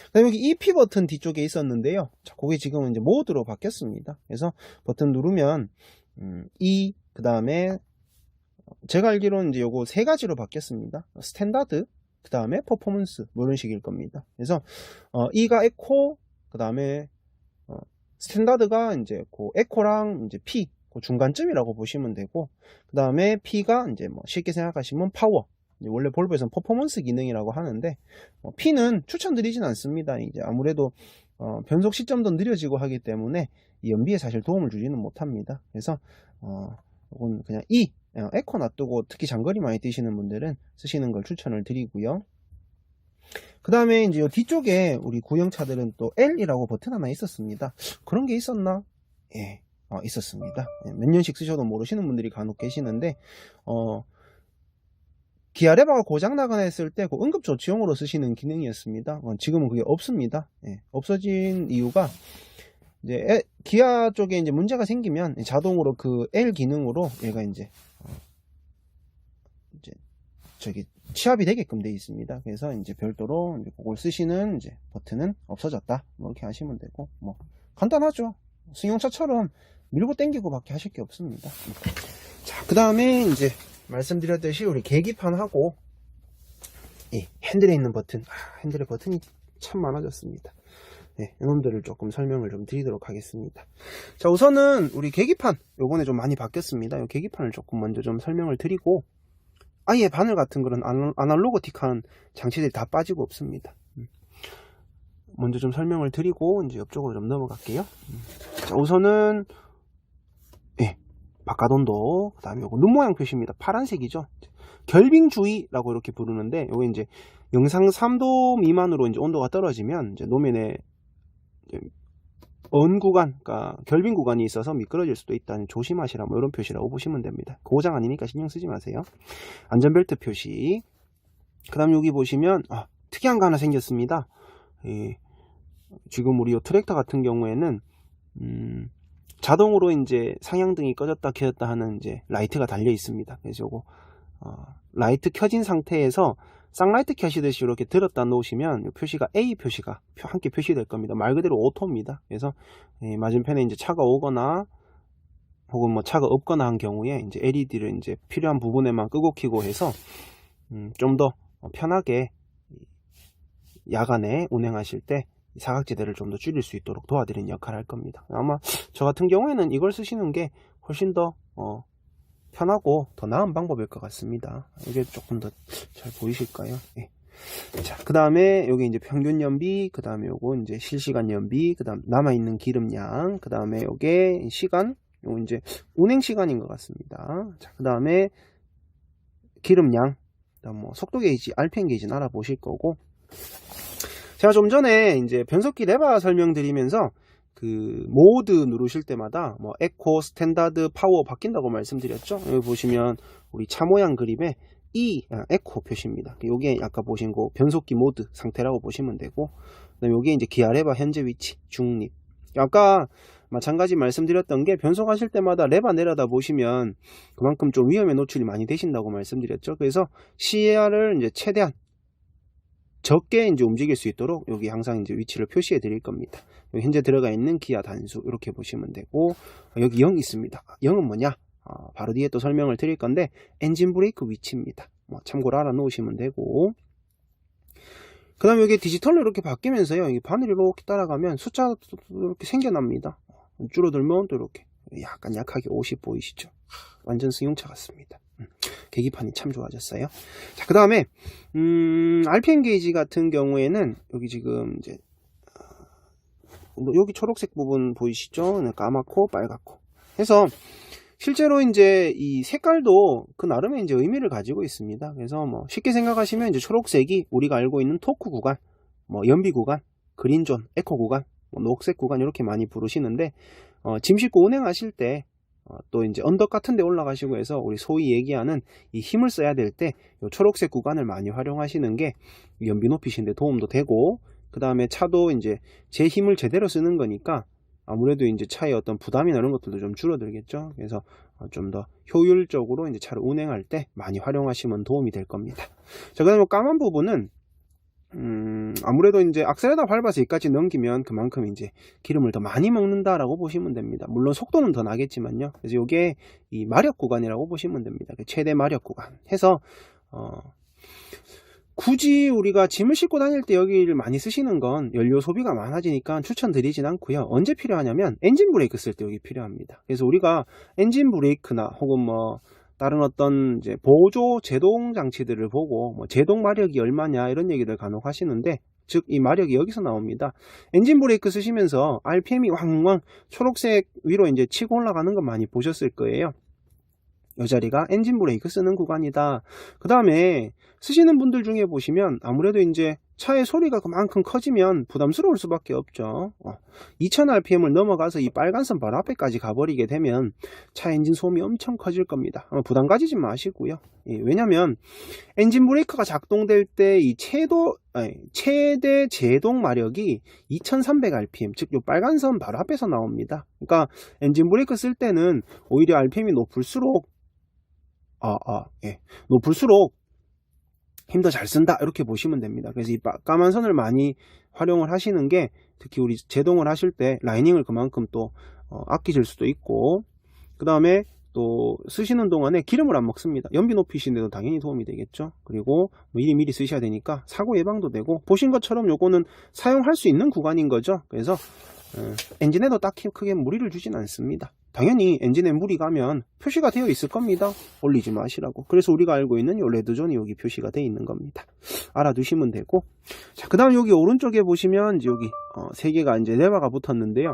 그다음에 여기 EP 버튼 뒤쪽에 있었는데요. 자, 그게 지금은 이제 모드로 바뀌었습니다. 그래서 버튼 누르면 그 다음에 제가 알기로는 이제 요거 3가지로 바뀌었습니다. 스탠다드, 그 다음에 퍼포먼스 뭐 이런 식일 겁니다. 그래서 E가 에코, 그 다음에 스탠다드가 이제 그 에코랑 이제 P 그 중간쯤이라고 보시면 되고, 그 다음에 P가 이제 뭐 쉽게 생각하시면 파워, 원래 볼보에서는 퍼포먼스 기능이라고 하는데 P는 추천드리진 않습니다. 이제 아무래도 변속 시점도 느려지고 하기 때문에 이 연비에 사실 도움을 주지는 못합니다. 그래서 이건 그냥 E 에코 놔두고 특히 장거리 많이 뛰시는 분들은 쓰시는 걸 추천을 드리고요. 그 다음에 이제 요 뒤쪽에 우리 구형차들은 또 L이라고 버튼 하나 있었습니다. 그런 게 있었나? 예, 있었습니다. 몇 년씩 쓰셔도 모르시는 분들이 간혹 계시는데, 기아 레버가 고장나거나 했을 때 그 응급조치용으로 쓰시는 기능이었습니다. 지금은 그게 없습니다. 예, 없어진 이유가 이제 기아 쪽에 이제 문제가 생기면 자동으로 그 L 기능으로 얘가 이제 저기 취합이 되게끔 되어 있습니다. 그래서 이제 별도로 이제 그걸 쓰시는 이제 버튼은 없어졌다. 뭐 이렇게 하시면 되고, 뭐 간단하죠. 승용차처럼 밀고 당기고 밖에 하실 게 없습니다. 자, 그 다음에 이제 말씀드렸듯이 우리 계기판하고 이 핸들에 있는 버튼, 핸들의 버튼이 참 많아졌습니다. 네, 이놈들을 조금 설명을 좀 드리도록 하겠습니다. 자, 우선은 우리 계기판 요번에 좀 많이 바뀌었습니다. 이 계기판을 조금 먼저 좀 설명을 드리고, 아예 바늘 같은 그런 아날로그틱한 장치들이 다 빠지고 없습니다. 먼저 좀 설명을 드리고 이제 옆쪽으로 좀 넘어갈게요. 자, 우선은 바깥 온도, 그 다음에 요거 눈 모양 표시입니다. 파란색이죠. 결빙 주의라고 이렇게 부르는데, 요게 이제 영상 3도 미만으로 이제 온도가 떨어지면 이제 노면에 이제 언 구간, 그러니까 결빙 구간이 있어서 미끄러질 수도 있다는 조심하시라, 뭐 이런 표시라고 보시면 됩니다. 고장 아니니까 신경 쓰지 마세요. 안전벨트 표시. 그 다음 여기 보시면 특이한 거 하나 생겼습니다. 지금 우리 요 트랙터 같은 경우에는 자동으로 이제 상향등이 꺼졌다 켜졌다 하는 이제 라이트가 달려 있습니다. 그래서 요거 라이트 켜진 상태에서 쌍라이트 켜시듯이 이렇게 들었다 놓으시면 표시가 A 표시가 함께 표시될 겁니다. 말 그대로 오토입니다. 그래서 맞은편에 이제 차가 오거나 혹은 뭐 차가 없거나 한 경우에 이제 LED를 이제 필요한 부분에만 끄고 켜고 해서 좀 더 편하게 야간에 운행하실 때 사각지대를 좀 더 줄일 수 있도록 도와드리는 역할을 할 겁니다. 아마 저 같은 경우에는 이걸 쓰시는 게 훨씬 더 편하고 더 나은 방법일 것 같습니다. 이게 조금 더 잘 보이실까요? 예. 자, 그 다음에 여기 이제 평균 연비, 그 다음에 요거 이제 실시간 연비, 그 다음 남아있는 기름량, 그 다음에 요게 시간, 요거 이제 운행 시간인 것 같습니다. 자, 그 다음에 기름량, 그다음 뭐 속도 게이지, RPM 게이지는 알아보실 거고, 제가 좀 전에 이제 변속기 레바 설명드리면서 그 모드 누르실 때마다 뭐 에코, 스탠다드, 파워 바뀐다고 말씀드렸죠. 여기 보시면 우리 차 모양 그림에 에코 표시입니다. 요게 아까 보신 거 변속기 모드 상태라고 보시면 되고, 그다음에 요게 이제 기아 레바 현재 위치, 중립. 아까 마찬가지 말씀드렸던 게 변속하실 때마다 레바 내려다 보시면 그만큼 좀 위험에 노출이 많이 되신다고 말씀드렸죠. 그래서 CR을 이제 최대한 적게 이제 움직일 수 있도록 여기 항상 이제 위치를 표시해 드릴 겁니다. 여기 현재 들어가 있는 기아 단수 이렇게 보시면 되고, 여기 0 있습니다. 0은 뭐냐? 바로 뒤에 또 설명을 드릴 건데 엔진 브레이크 위치입니다. 뭐 참고로 알아 놓으시면 되고, 그 다음에 여기 디지털로 이렇게 바뀌면서요, 이 바늘이 이렇게 따라가면 숫자도 이렇게 생겨납니다. 줄어들면 또 이렇게 약간 약하게 50 보이시죠? 완전 승용차 같습니다. 계기판이 참 좋아졌어요. 자, 그 다음에 RPM 게이지 같은 경우에는 여기 지금 이제 여기 초록색 부분 보이시죠? 까맣고 빨갛고 해서 실제로 이제 이 색깔도 그 나름의 이제 의미를 가지고 있습니다. 그래서 뭐 쉽게 생각하시면 이제 초록색이 우리가 알고 있는 토크 구간, 뭐 연비 구간, 그린존, 에코 구간, 뭐 녹색 구간 이렇게 많이 부르시는데, 짐 싣고 운행하실 때 또 이제 언덕 같은 데 올라가시고 해서 우리 소위 얘기하는 이 힘을 써야 될 때 초록색 구간을 많이 활용하시는 게 연비 높이시는데 도움도 되고, 그 다음에 차도 이제 제 힘을 제대로 쓰는 거니까 아무래도 이제 차의 어떤 부담이나 이런 것들도 좀 줄어들겠죠. 그래서 좀 더 효율적으로 이제 차를 운행할 때 많이 활용하시면 도움이 될 겁니다. 자, 그 다음에 까만 부분은 아무래도 이제 악셀에다 밟아서 여기까지 넘기면 그만큼 이제 기름을 더 많이 먹는다라고 보시면 됩니다. 물론 속도는 더 나겠지만요. 그래서 이게 이 마력 구간이라고 보시면 됩니다. 최대 마력 구간 해서 굳이 우리가 짐을 싣고 다닐 때 여기를 많이 쓰시는 건 연료 소비가 많아지니까 추천드리진 않고요. 언제 필요하냐면 엔진 브레이크 쓸 때 여기 필요합니다. 그래서 우리가 엔진 브레이크나 혹은 뭐 다른 어떤 이제 보조 제동 장치들을 보고 뭐 제동 마력이 얼마냐 이런 얘기를 간혹 하시는데, 즉 이 마력이 여기서 나옵니다. 엔진 브레이크 쓰시면서 RPM이 왕왕 초록색 위로 이제 치고 올라가는 거 많이 보셨을 거예요. 이 자리가 엔진 브레이크 쓰는 구간이다. 그 다음에 쓰시는 분들 중에 보시면 아무래도 이제 차의 소리가 그만큼 커지면 부담스러울 수밖에 없죠. 2000rpm을 넘어가서 이 빨간 선 바로 앞에까지 가버리게 되면 차 엔진 소음이 엄청 커질 겁니다. 부담 가지지 마시고요. 왜냐면 엔진 브레이크가 작동될 때 이 최대 제동 마력이 2300rpm, 즉 이 빨간 선 바로 앞에서 나옵니다. 그러니까 엔진 브레이크 쓸 때는 오히려 RPM이 높을수록 높을수록 힘 더 잘 쓴다 이렇게 보시면 됩니다. 그래서 이 까만 선을 많이 활용을 하시는 게, 특히 우리 제동을 하실 때 라이닝을 그만큼 또 아끼실 수도 있고, 그 다음에 또 쓰시는 동안에 기름을 안 먹습니다. 연비 높이시는데도 당연히 도움이 되겠죠. 그리고 미리미리 쓰셔야 되니까 사고 예방도 되고, 보신 것처럼 요거는 사용할 수 있는 구간인 거죠. 그래서 엔진에도 딱히 크게 무리를 주진 않습니다. 당연히 엔진에 물이 가면 표시가 되어 있을 겁니다. 올리지 마시라고. 그래서 우리가 알고 있는 요 레드존이 여기 표시가 되어 있는 겁니다. 알아두시면 되고, 자, 그 다음 여기 오른쪽에 보시면 이제 여기 3개가 이제 레버가 붙었는데요.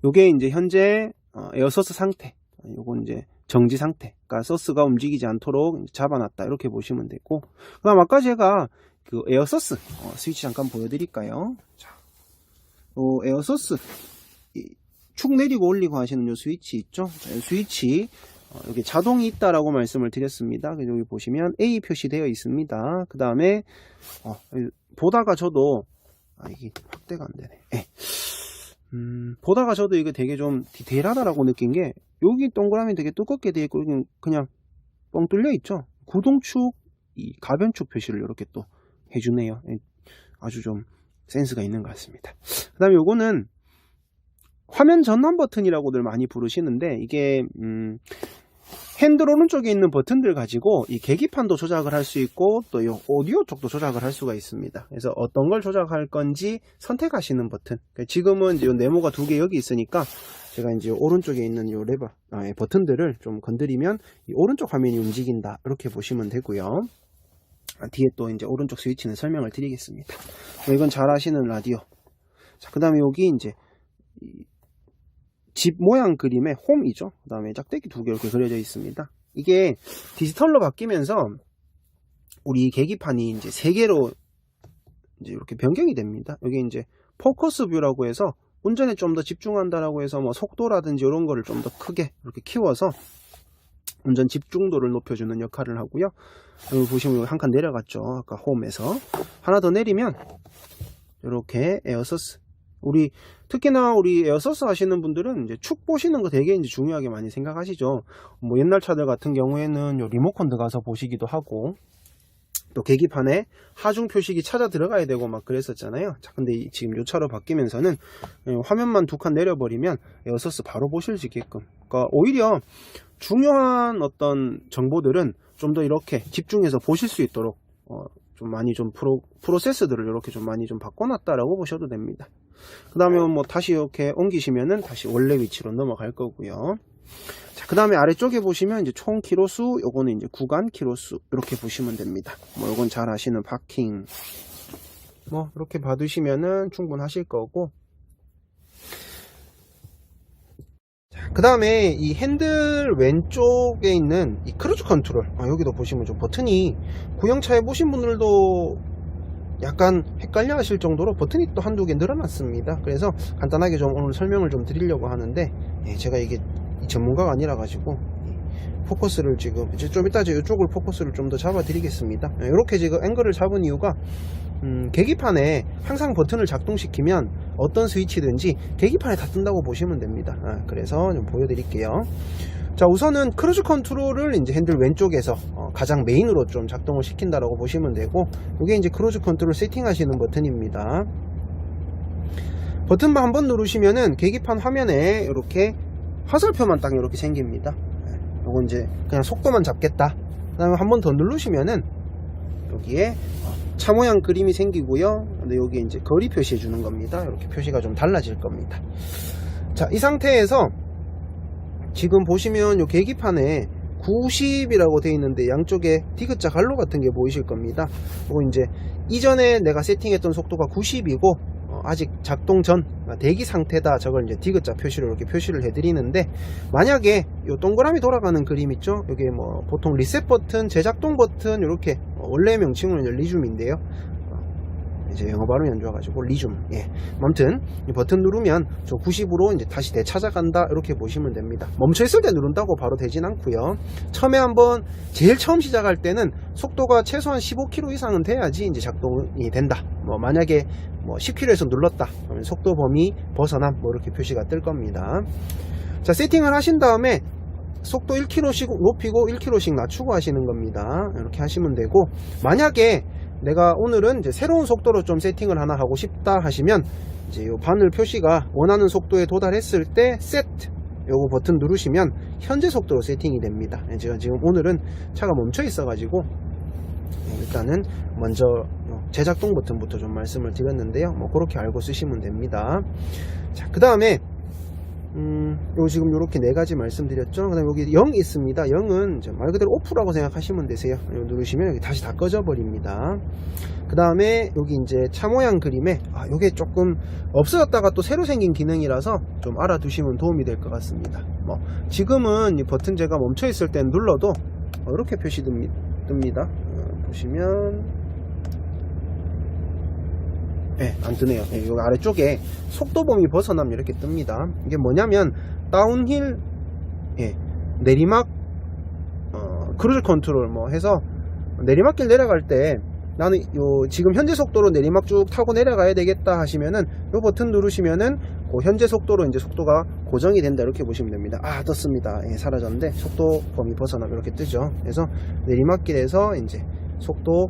요게 이제 현재 에어서스 상태, 요건 이제 정지 상태, 그러니까 서스가 움직이지 않도록 잡아놨다 이렇게 보시면 되고, 그 다음 아까 제가 그 에어서스 스위치 잠깐 보여드릴까요? 자, 에어서스 축 내리고 올리고 하시는 요 스위치 있죠? 자, 요 스위치 여기 자동이 있다라고 말씀을 드렸습니다. 그래서 여기 보시면 A 표시되어 있습니다. 그 다음에 보다가 저도 이게 확대가 안 되네. 보다가 저도 이거 되게 좀 디테일하다라고 느낀 게, 여기 동그라미 되게 두껍게 되어 있고 그냥 뻥 뚫려 있죠. 구동축, 이 가변축 표시를 이렇게 또 해주네요. 아주 좀 센스가 있는 것 같습니다. 그 다음에 요거는 화면 전환 버튼이라고들 많이 부르시는데, 이게 핸들 오른쪽에 있는 버튼들 가지고 이 계기판도 조작을 할 수 있고 또 이 오디오 쪽도 조작을 할 수가 있습니다. 그래서 어떤 걸 조작할 건지 선택하시는 버튼. 지금은 이제 네모가 2개 여기 있으니까 제가 이제 오른쪽에 있는 이 레버 버튼들을 좀 건드리면 이 오른쪽 화면이 움직인다 이렇게 보시면 되고요. 뒤에 또 이제 오른쪽 스위치는 설명을 드리겠습니다. 이건 잘 아시는 라디오. 자, 그 다음에 여기 이제 집 모양 그림의 홈이죠. 그 다음에 짝대기 2개 이렇게 그려져 있습니다. 이게 디지털로 바뀌면서 우리 계기판이 이제 3개로 이제 이렇게 변경이 됩니다. 여기 이제 포커스 뷰라고 해서 운전에 좀 더 집중한다라고 해서 뭐 속도라든지 이런 거를 좀 더 크게 이렇게 키워서 운전 집중도를 높여주는 역할을 하고요. 여기 보시면 한 칸 내려갔죠. 아까 홈에서 하나 더 내리면 이렇게 에어서스, 특히나 우리 에어서스 하시는 분들은 이제 축 보시는 거 되게 이제 중요하게 많이 생각하시죠. 뭐 옛날 차들 같은 경우에는 요 리모컨 들어가서 보시기도 하고, 또 계기판에 하중 표식이 찾아 들어가야 되고 막 그랬었잖아요. 자, 근데 지금 요 차로 바뀌면서는 화면만 2칸 내려버리면 에어서스 바로 보실 수 있게끔, 그러니까 오히려 중요한 어떤 정보들은 좀 더 이렇게 집중해서 보실 수 있도록 좀 많이 좀 프로세스들을 이렇게 좀 많이 좀 바꿔놨다라고 보셔도 됩니다. 그 다음에 뭐 다시 이렇게 옮기시면은 다시 원래 위치로 넘어갈 거고요. 자, 그 다음에 아래쪽에 보시면 이제 총 키로수, 요거는 이제 구간 키로수 이렇게 보시면 됩니다. 뭐 요건 잘 아시는 파킹, 뭐 이렇게 받으시면은 충분하실 거고. 그 다음에 이 핸들 왼쪽에 있는 이 크루즈 컨트롤, 여기도 보시면 좀 버튼이, 구형차에 보신 분들도 약간 헷갈려 하실 정도로 버튼이 또 한두 개 늘어났습니다. 그래서 간단하게 좀 오늘 설명을 좀 드리려고 하는데, 제가 이게 전문가가 아니라 가지고 포커스를 지금 이제 좀 이따 이쪽을 포커스를 좀 더 잡아 드리겠습니다. 이렇게 지금 앵글을 잡은 이유가 계기판에 항상 버튼을 작동시키면 어떤 스위치든지 계기판에 다 뜬다고 보시면 됩니다. 그래서 좀 보여드릴게요. 자, 우선은 크루즈 컨트롤을 이제 핸들 왼쪽에서 가장 메인으로 좀 작동을 시킨다라고 보시면 되고, 이게 이제 크루즈 컨트롤 세팅하시는 버튼입니다. 버튼만 한번 누르시면은 계기판 화면에 이렇게 화살표만 딱 이렇게 생깁니다. 요건 이제 그냥 속도만 잡겠다. 그 다음에 한 번 더 누르시면은 여기에 차 모양 그림이 생기고요. 근데 여기 이제 거리 표시해 주는 겁니다. 이렇게 표시가 좀 달라질 겁니다. 자, 이 상태에서 지금 보시면 요 계기판에 90이라고 되어 있는데 양쪽에 디귿자 갈로 같은 게 보이실 겁니다. 그리고 이제 이전에 내가 세팅했던 속도가 90이고 아직 작동 전 대기 상태다. 저걸 이제 디귿자 표시로 이렇게 표시를 해드리는데, 만약에 요 동그라미 돌아가는 그림 있죠? 여기 뭐 보통 리셋 버튼, 재작동 버튼 이렇게 원래 명칭으로는 리줌인데요. 이제 영어 발음이 안 좋아가지고 리줌. 예. 아무튼 이 버튼 누르면 저 90으로 이제 다시 되찾아간다 이렇게 보시면 됩니다. 멈춰 있을 때 누른다고 바로 되진 않고요. 처음에 한번 제일 처음 시작할 때는 속도가 최소한 15km 이상은 돼야지 이제 작동이 된다. 뭐 만약에 뭐 10km에서 눌렀다 그러면 속도 범위 벗어남 뭐 이렇게 표시가 뜰 겁니다. 자, 세팅을 하신 다음에 속도 1km씩 높이고 1km씩 낮추고 하시는 겁니다. 이렇게 하시면 되고, 만약에 내가 오늘은 이제 새로운 속도로 좀 세팅을 하나 하고 싶다 하시면 이제 요 바늘 표시가 원하는 속도에 도달했을 때 세트 요거 버튼 누르시면 현재 속도로 세팅이 됩니다. 제가 지금 오늘은 차가 멈춰 있어 가지고 일단은 먼저 제작동 버튼부터 좀 말씀을 드렸는데요. 뭐 그렇게 알고 쓰시면 됩니다. 자, 그 다음에 요 지금 요렇게 네 가지 말씀드렸죠. 그 다음에 여기 0 있습니다. 0은 말 그대로 오프라고 생각하시면 되세요. 요 누르시면 여기 다시 다 꺼져 버립니다. 그 다음에 여기 이제 차 모양 그림에 요게 조금 없어졌다가 또 새로 생긴 기능이라서 좀 알아두시면 도움이 될 것 같습니다. 뭐 지금은 이 버튼 제가 멈춰 있을 때 눌러도 이렇게 표시 뜹니다. 보시면 네, 안 뜨네요. 네, 여기 아래쪽에 속도 범위 벗어나면 이렇게 뜹니다. 이게 뭐냐면 다운힐, 내리막 크루즈 컨트롤 뭐 해서 내리막길 내려갈 때 나는 요 지금 현재 속도로 내리막 쭉 타고 내려가야 되겠다 하시면은 요 버튼 누르시면은 그 현재 속도로 이제 속도가 고정이 된다 이렇게 보시면 됩니다. 떴습니다. 사라졌는데 속도 범위 벗어나면 이렇게 뜨죠. 그래서 내리막길에서 이제 속도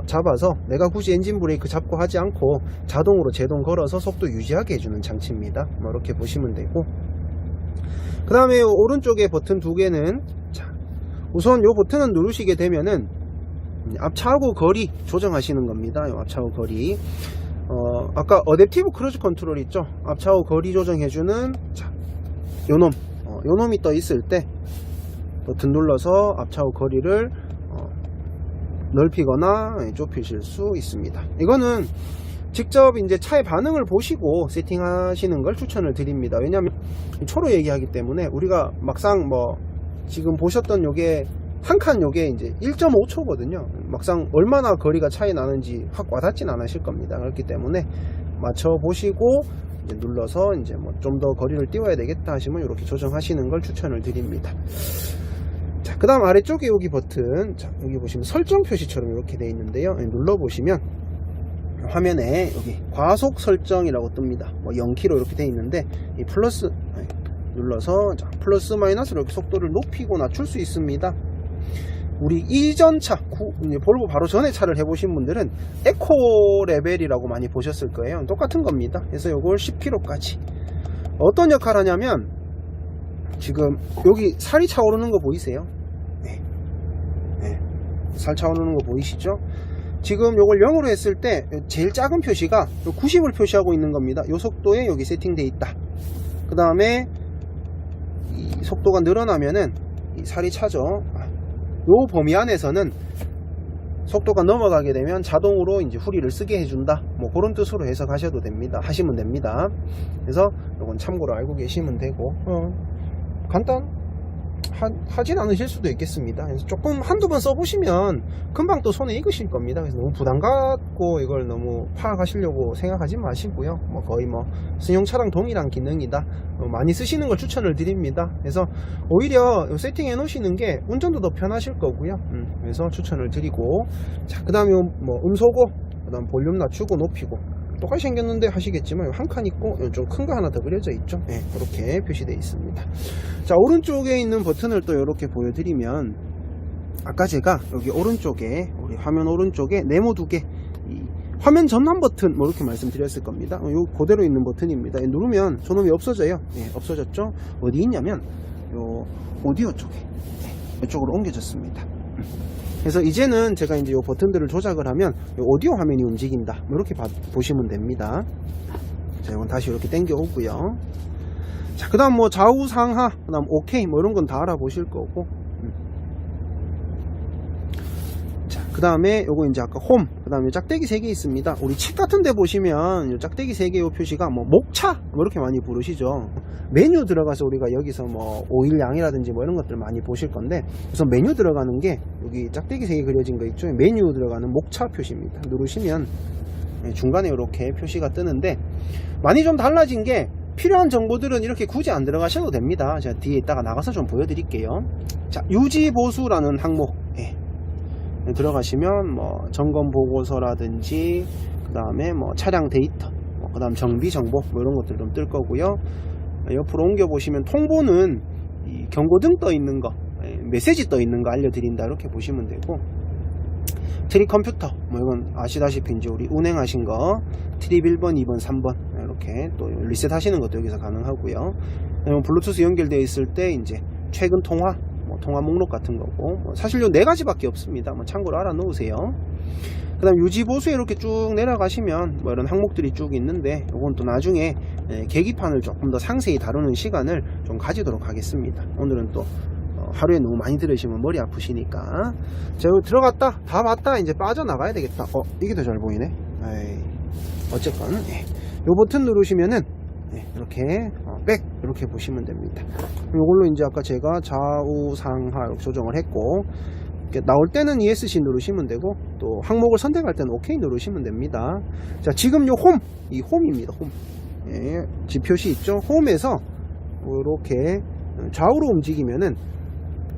잡아서 내가 굳이 엔진 브레이크 잡고 하지 않고 자동으로 제동 걸어서 속도 유지하게 해주는 장치입니다. 뭐 이렇게 보시면 되고, 그 다음에 오른쪽에 버튼 두 개는 우선 요 버튼을 누르시게 되면은 앞차하고 거리 조정하시는 겁니다. 요 앞차하고 거리 아까 어댑티브 크루즈 컨트롤 있죠? 앞차하고 거리 조정해주는 요놈이 떠 있을 때 버튼 눌러서 앞차하고 거리를 넓히거나 좁히실 수 있습니다. 이거는 직접 이제 차의 반응을 보시고 세팅하시는 걸 추천을 드립니다. 왜냐하면 초로 얘기하기 때문에 우리가 막상 뭐 지금 보셨던 요게 한 칸 요게 이제 1.5초거든요. 막상 얼마나 거리가 차이 나는지 확 와닿진 않으실 겁니다. 그렇기 때문에 맞춰 보시고 이제 눌러서 이제 뭐 좀 더 거리를 띄워야 되겠다 하시면 이렇게 조정하시는 걸 추천을 드립니다. 자, 그 다음 아래쪽에 여기 버튼, 자, 여기 보시면 설정 표시처럼 이렇게 되어 있는데요. 눌러보시면 화면에 여기 과속 설정이라고 뜹니다. 뭐 0km 이렇게 되어 있는데 이 플러스 눌러서 플러스 마이너스로 이렇게 속도를 높이고 낮출 수 있습니다. 우리 이전 차 볼보 바로 전에 차를 해보신 분들은 에코 레벨이라고 많이 보셨을 거예요. 똑같은 겁니다. 그래서 이걸 10km까지 어떤 역할을 하냐면, 지금 여기 살이 차오르는 거 보이세요? 살 차오르는 거 보이시죠? 지금 요걸 0으로 했을 때 제일 작은 표시가 90을 표시하고 있는 겁니다. 요 속도에 여기 세팅되어 있다. 그 다음에 이 속도가 늘어나면은 이 살이 차죠. 요 범위 안에서는 속도가 넘어가게 되면 자동으로 이제 후리를 쓰게 해준다. 뭐 그런 뜻으로 해석하셔도 됩니다. 하시면 됩니다. 그래서 요건 참고로 알고 계시면 되고, 하진 않으실 수도 있겠습니다. 그래서 조금 한두 번 써보시면 금방 또 손에 익으실 겁니다. 그래서 너무 부담 갖고 이걸 너무 파악하시려고 생각하지 마시고요. 뭐 거의 뭐 승용차랑 동일한 기능이다. 많이 쓰시는 걸 추천을 드립니다. 그래서 오히려 세팅해 놓으시는 게 운전도 더 편하실 거고요. 그래서 추천을 드리고, 자, 그 다음에 뭐 음소거, 그 다음 볼륨 낮추고 높이고 똑같이 생겼는데 하시겠지만 한 칸 있고 좀 큰 거 하나 더 그려져 있죠. 그렇게 표시되어 있습니다. 자, 오른쪽에 있는 버튼을 또 이렇게 보여드리면, 아까 제가 여기 오른쪽에 우리 화면 오른쪽에 네모 두 개, 화면 전환 버튼 뭐 이렇게 말씀드렸을 겁니다. 요 그대로 있는 버튼입니다. 누르면 저놈이 없어져요. 없어졌죠. 어디 있냐면 요 오디오 쪽에 이쪽으로 옮겨졌습니다. 그래서 이제는 제가 이제 이 버튼들을 조작을 하면 오디오 화면이 움직인다. 이렇게 보시면 됩니다. 자, 이건 다시 이렇게 당겨 오고요. 자, 그 다음 뭐 좌우 상하, 그 다음 오케이 뭐 이런 건 다 알아보실 거고, 그 다음에 요거 이제 아까 홈, 그 다음에 짝대기 3개 있습니다. 우리 책 같은 데 보시면 요 짝대기 3개 요 표시가 뭐 목차 뭐 이렇게 많이 부르시죠. 메뉴 들어가서 우리가 여기서 뭐 오일 양이라든지 뭐 이런 것들 많이 보실 건데, 그래서 메뉴 들어가는 게 여기 짝대기 3개 그려진 거 있죠. 메뉴 들어가는 목차 표시입니다. 누르시면 중간에 이렇게 표시가 뜨는데, 많이 좀 달라진 게 필요한 정보들은 이렇게 굳이 안 들어가셔도 됩니다. 제가 뒤에 있다가 나가서 좀 보여드릴게요. 자, 유지 보수라는 항목 들어가시면 뭐 점검 보고서라든지 그 다음에 뭐 차량 데이터, 그 다음 정비 정보 뭐 이런 것들 좀 뜰 거고요. 옆으로 옮겨 보시면 통보는 이 경고등 떠 있는 거, 메시지 떠 있는 거 알려드린다 이렇게 보시면 되고, 트립 컴퓨터 뭐 이건 아시다시피 이제 우리 운행하신 거 트립 1번 2번 3번 이렇게 또 리셋 하시는 것도 여기서 가능하고요. 블루투스 연결되어 있을 때 이제 최근 통화, 통화 목록 같은 거고, 사실 요 4가지밖에 없습니다. 참고로 알아 놓으세요. 그 다음 유지 보수에 이렇게 쭉 내려가시면 뭐 이런 항목들이 쭉 있는데, 요건 또 나중에 계기판을 조금 더 상세히 다루는 시간을 좀 가지도록 하겠습니다. 오늘은 또 하루에 너무 많이 들으시면 머리 아프시니까. 자, 여기 들어갔다 다 봤다 이제 빠져나가야 되겠다. 이게 더 잘 보이네. 어쨌건 요 버튼 누르시면은 이렇게 백 이렇게 보시면 됩니다. 이걸로 이제 아까 제가 좌우 상하 이렇게 조정을 했고, 나올 때는 ESC 누르시면 되고, 또 항목을 선택할 때는 OK 누르시면 됩니다. 자, 지금 요 홈, 이 홈입니다. 홈. 지표시 있죠? 홈에서 이렇게 좌우로 움직이면은,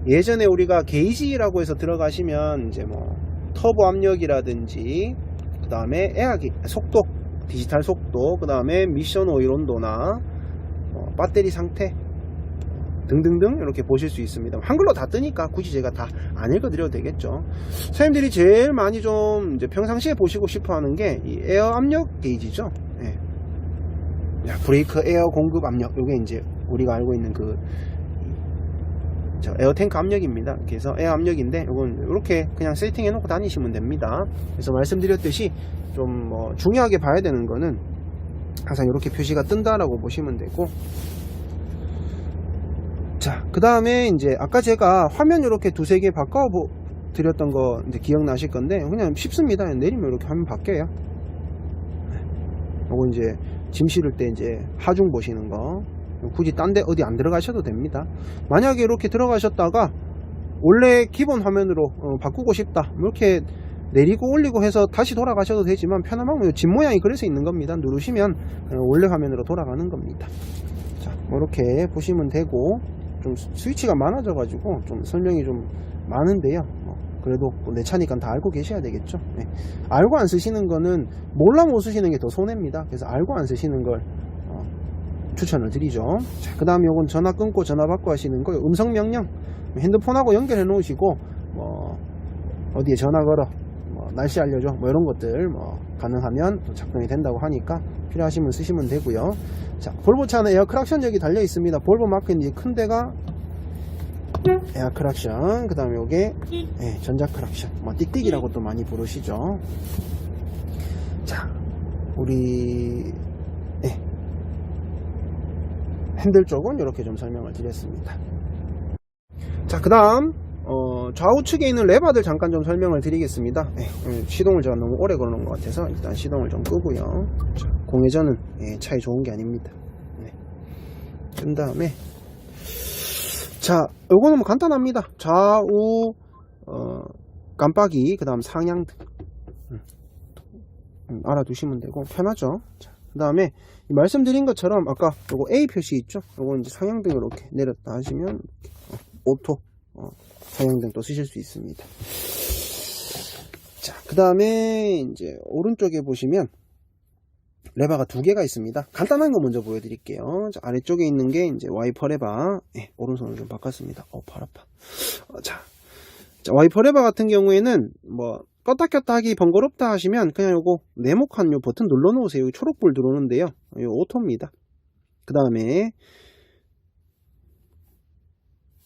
예전에 우리가 게이지라고 해서 들어가시면 이제 뭐 터보 압력이라든지, 그 다음에 에어기 속도, 디지털 속도, 그 다음에 미션 오일 온도나 배터리 상태 등등등 이렇게 보실 수 있습니다. 한글로 다 뜨니까 굳이 제가 다 안 읽어드려도 되겠죠. 선생님들이 제일 많이 좀 이제 평상시에 보시고 싶어 하는 게 이 에어 압력 게이지죠. 브레이크 에어 공급 압력, 요게 이제 우리가 알고 있는 그 에어 탱크 압력입니다. 그래서 에어 압력인데, 요건 이렇게 그냥 세팅해 놓고 다니시면 됩니다. 그래서 말씀드렸듯이 좀 뭐 중요하게 봐야 되는 거는 항상 이렇게 표시가 뜬다라고 보시면 되고, 자, 그 다음에 이제 아까 제가 화면 이렇게 두세 개 바꿔 드렸던 거 이제 기억나실 건데, 그냥 쉽습니다. 그냥 내리면 이렇게 화면 바뀌어요. 요거 이제 짐 실을 때 이제 하중 보시는 거, 굳이 딴 데 어디 안 들어가셔도 됩니다. 만약에 이렇게 들어가셨다가 원래 기본 화면으로 바꾸고 싶다, 이렇게 내리고 올리고 해서 다시 돌아가셔도 되지만, 편한 방법은 집 모양이 그래서 있는 겁니다. 누르시면 원래 화면으로 돌아가는 겁니다. 자, 이렇게 보시면 되고, 좀 스위치가 많아져 가지고 좀 설명이 좀 많은데요. 그래도 내 차니까 다 알고 계셔야 되겠죠. 알고 안 쓰시는 거는 몰라 못 쓰시는 게 더 손해입니다. 그래서 알고 안 쓰시는 걸 추천을 드리죠. 자, 그 다음 요건 전화 끊고 전화 받고 하시는 거, 음성 명령 핸드폰하고 연결해 놓으시고, 어디에 전화 걸어, 날씨 알려줘, 이런 것들 가능하면 또 작동이 된다고 하니까 필요하시면 쓰시면 되고요. 자, 볼보 차는 에어 크락션 여기 달려 있습니다. 볼보 마크 이제 큰 데가 에어 크락션, 그 다음에 요게 전자 크락션, 띡띡이라고 또 많이 부르시죠. 자, 우리 핸들 쪽은 이렇게 좀 설명을 드렸습니다. 자, 그 다음 좌우측에 있는 레버들 잠깐 좀 설명을 드리겠습니다. 시동을 제가 너무 오래 걸어놓은 것 같아서 일단 시동을 좀 끄고요. 자, 공회전은 차이 좋은 게 아닙니다. 끈 다음에, 자, 요거는 뭐 간단합니다. 좌우 깜빡이, 그 다음 상향등 알아두시면 되고 편하죠. 자, 그 다음에 말씀드린 것처럼 아까 요거 A 표시 있죠? 요거 이제 상향등 이렇게 내렸다 하시면 오토 상향등 또 쓰실 수 있습니다. 자, 그 다음에 이제 오른쪽에 보시면 레버가 2개가 있습니다. 간단한 거 먼저 보여드릴게요. 자, 아래쪽에 있는 게 이제 와이퍼 레버. 오른손을 좀 바꿨습니다. 팔 아파. 자, 와이퍼 레버 같은 경우에는 뭐 껐다 켰다 하기 번거롭다 하시면 그냥 요거 네모칸 요 버튼 눌러 놓으세요. 여기 초록불 들어오는데요. 요 오토입니다. 그 다음에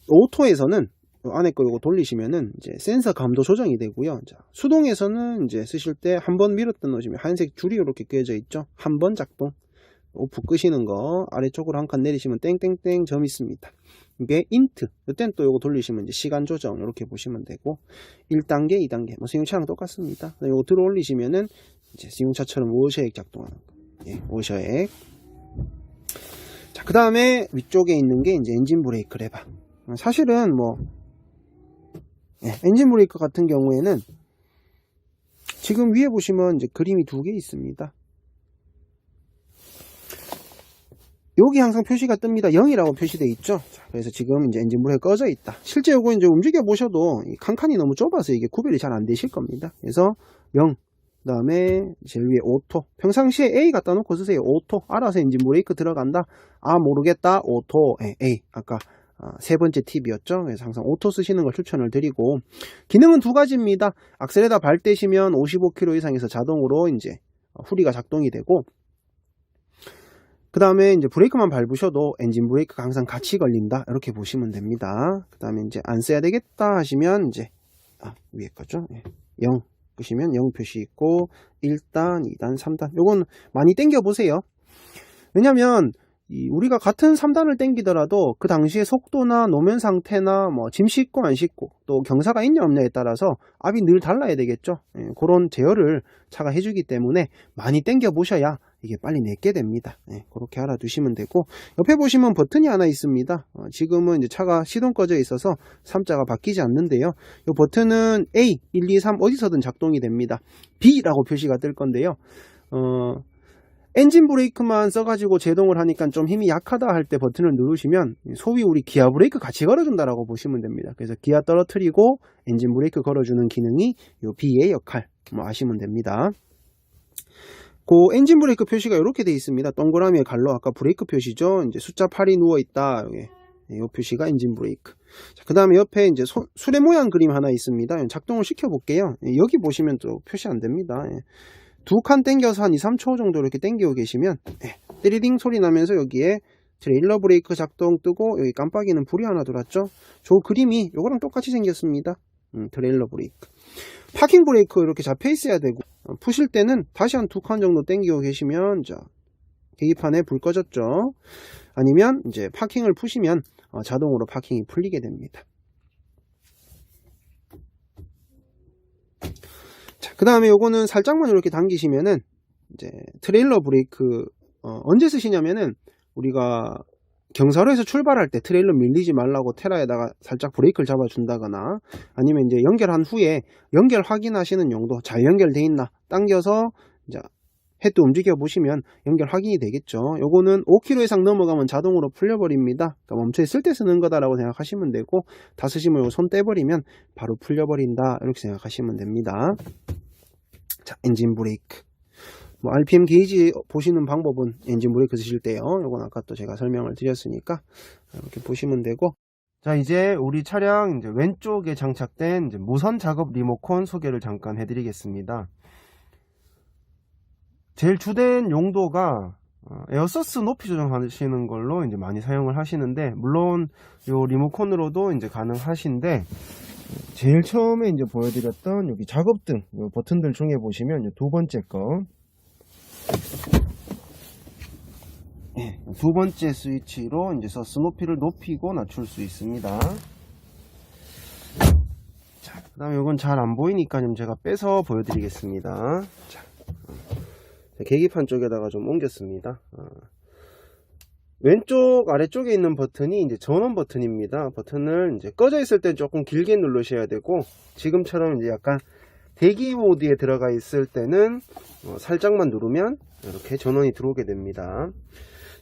오토에서는 안에 거 요거 돌리시면은 이제 센서 감도 조정이 되고요. 자, 수동에서는 이제 쓰실 때 한 번 밀었다 놓으시면 하얀색 줄이 이렇게 끄여져 있죠. 한 번 작동. 오프 끄시는 거 아래쪽으로 한 칸 내리시면 땡땡땡 점 있습니다. 이게 인트. 이때는 또 요거 돌리시면 이제 시간 조정 이렇게 보시면 되고 1단계, 2단계 뭐 승용차랑 똑같습니다. 요거 들어 올리시면은 이제 승용차처럼 워셔액 작동하는 거. 예, 워셔액. 자, 그 다음에 위쪽에 있는 게 이제 엔진 브레이크 레버. 사실은 뭐 엔진 브레이크 같은 경우에는 지금 위에 보시면 이제 그림이 두 개 있습니다. 여기 항상 표시가 뜹니다. 0이라고 표시되어 있죠. 자, 그래서 지금 이제 엔진 브레이크 꺼져 있다. 실제 요거 이제 움직여 보셔도 이 칸칸이 너무 좁아서 이게 구별이 잘 안 되실 겁니다. 그래서 0, 그 다음에 제일 위에 오토. 평상시에 A 갖다 놓고 쓰세요. 오토. 알아서 엔진 브레이크 들어간다. 아, 모르겠다. 오토. A. 아까 세 번째 팁이었죠. 그래서 항상 오토 쓰시는 걸 추천을 드리고, 기능은 두 가지입니다. 악셀에다 발 떼시면 55km 이상에서 자동으로 이제 후리가 작동이 되고, 그 다음에 이제 브레이크만 밟으셔도 엔진 브레이크가 항상 같이 걸린다. 이렇게 보시면 됩니다. 그 다음에 이제 안 써야 되겠다 하시면 이제 위에 거죠. 0 끄시면 0 표시 있고 1단, 2단, 3단. 요건 많이 당겨 보세요. 왜냐면 우리가 같은 3단을 당기더라도 그 당시에 속도나 노면 상태나 뭐 짐 싣고 안 싣고 또 경사가 있냐 없냐에 따라서 압이 늘 달라야 되겠죠. 그런 제어를 차가 해주기 때문에 많이 당겨 보셔야 이게 빨리 내게 됩니다. 그렇게 알아두시면 되고, 옆에 보시면 버튼이 하나 있습니다. 지금은 이제 차가 시동 꺼져 있어서 3자가 바뀌지 않는데요. 이 버튼은 A, 1, 2, 3 어디서든 작동이 됩니다. B라고 표시가 뜰 건데요. 엔진 브레이크만 써가지고 제동을 하니까 좀 힘이 약하다 할 때 버튼을 누르시면 소위 우리 기아 브레이크 같이 걸어준다라고 보시면 됩니다. 그래서 기아 떨어뜨리고 엔진 브레이크 걸어주는 기능이 이 B의 역할 아시면 됩니다. 그 엔진 브레이크 표시가 이렇게 되어 있습니다. 동그라미의 갈로 아까 브레이크 표시죠. 이제 숫자 8이 누워 있다. 이 표시가 엔진 브레이크. 그 다음에 옆에 이제 수레 모양 그림 하나 있습니다. 작동을 시켜 볼게요. 여기 보시면 또 표시 안 됩니다. 두 칸 당겨서 한 2, 3초 정도 이렇게 당기고 계시면 띠리딩 소리 나면서 여기에 트레일러 브레이크 작동 뜨고 여기 깜빡이는 불이 하나 들어왔죠. 저 그림이 요거랑 똑같이 생겼습니다. 트레일러 브레이크. 파킹 브레이크 이렇게 잡혀 있어야 되고, 푸실 때는 다시 한 두 칸 정도 당기고 계시면 자 계기판에 불 꺼졌죠. 아니면 이제 파킹을 푸시면 자동으로 파킹이 풀리게 됩니다. 자, 그 다음에 요거는 살짝만 이렇게 당기시면은 이제 트레일러 브레이크 언제 쓰시냐면은 우리가 경사로에서 출발할 때 트레일러 밀리지 말라고 테라에다가 살짝 브레이크를 잡아준다거나, 아니면 이제 연결한 후에 연결 확인하시는 용도, 잘 연결돼 있나 당겨서 이제 헤드 움직여 보시면 연결 확인이 되겠죠. 요거는 5km 이상 넘어가면 자동으로 풀려버립니다. 그러니까 멈춰 있을 때 쓰는 거다라고 생각하시면 되고, 다 쓰시면 손 떼버리면 바로 풀려버린다 이렇게 생각하시면 됩니다. 자, 엔진 브레이크. 뭐 RPM 게이지 보시는 방법은 엔진 브레이크 쓰실 때요. 요건 아까 또 제가 설명을 드렸으니까 이렇게 보시면 되고, 자, 이제 우리 차량 이제 왼쪽에 장착된 이제 무선 작업 리모컨 소개를 잠깐 해드리겠습니다. 제일 주된 용도가 에어서스 높이 조정하시는 걸로 이제 많이 사용을 하시는데, 물론 요 리모컨으로도 이제 가능하신데, 제일 처음에 이제 보여드렸던 여기 작업등 요 버튼들 중에 보시면 요 두 번째 거, 두 번째 스위치로 이제 서스 높이를 높이고 낮출 수 있습니다. 자, 그 다음에 이건 잘 안 보이니까 좀 제가 빼서 보여드리겠습니다. 자, 계기판 쪽에다가 좀 옮겼습니다. 왼쪽 아래쪽에 있는 버튼이 이제 전원 버튼입니다. 버튼을 이제 꺼져 있을 때 조금 길게 누르셔야 되고, 지금처럼 이제 약간 대기 모드에 들어가 있을 때는 살짝만 누르면 이렇게 전원이 들어오게 됩니다.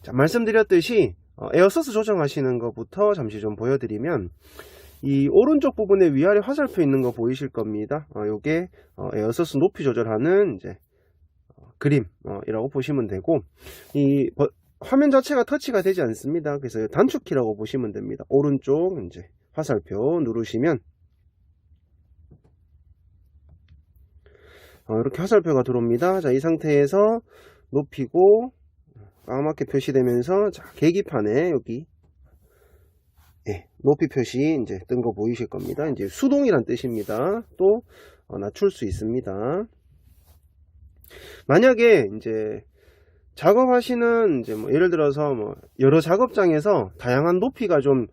자, 말씀드렸듯이 에어서스 조정하시는 것부터 잠시 좀 보여드리면, 이 오른쪽 부분에 위아래 화살표 있는 거 보이실 겁니다. 요게 에어서스 높이 조절하는 이제 그림이라고 보시면 되고, 이 화면 자체가 터치가 되지 않습니다. 그래서 단축키라고 보시면 됩니다. 오른쪽 이제 화살표 누르시면 이렇게 화살표가 들어옵니다. 자, 이 상태에서 높이고 까맣게 표시되면서, 자, 계기판에 여기 높이 표시 이제 뜬 거 보이실 겁니다. 이제 수동이란 뜻입니다. 또 낮출 수 있습니다. 만약에 이제 작업하시는 이제 뭐 예를 들어서 뭐 여러 작업장에서 다양한 높이가 좀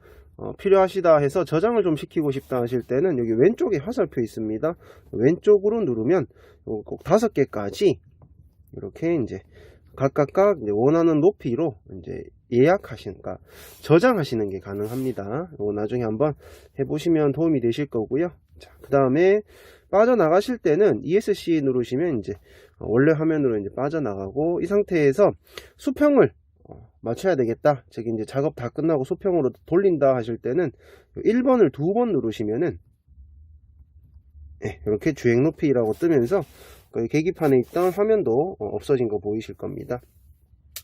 필요하시다 해서 저장을 좀 시키고 싶다 하실 때는 여기 왼쪽에 화살표 있습니다. 왼쪽으로 누르면 꼭 5개까지 이렇게 이제 각각 이제 원하는 높이로 이제 그러니까 저장하시는 게 가능합니다. 이거 나중에 한번 해보시면 도움이 되실 거고요. 자, 그 다음에 빠져나가실 때는 ESC 누르시면 이제 원래 화면으로 이제 빠져나가고, 이 상태에서 수평을 맞춰야 되겠다. 즉 이제 작업 다 끝나고 수평으로 돌린다 하실 때는 1번을 2번 누르시면은 이렇게 주행 높이라고 뜨면서 계기판에 있던 화면도 없어진 거 보이실 겁니다.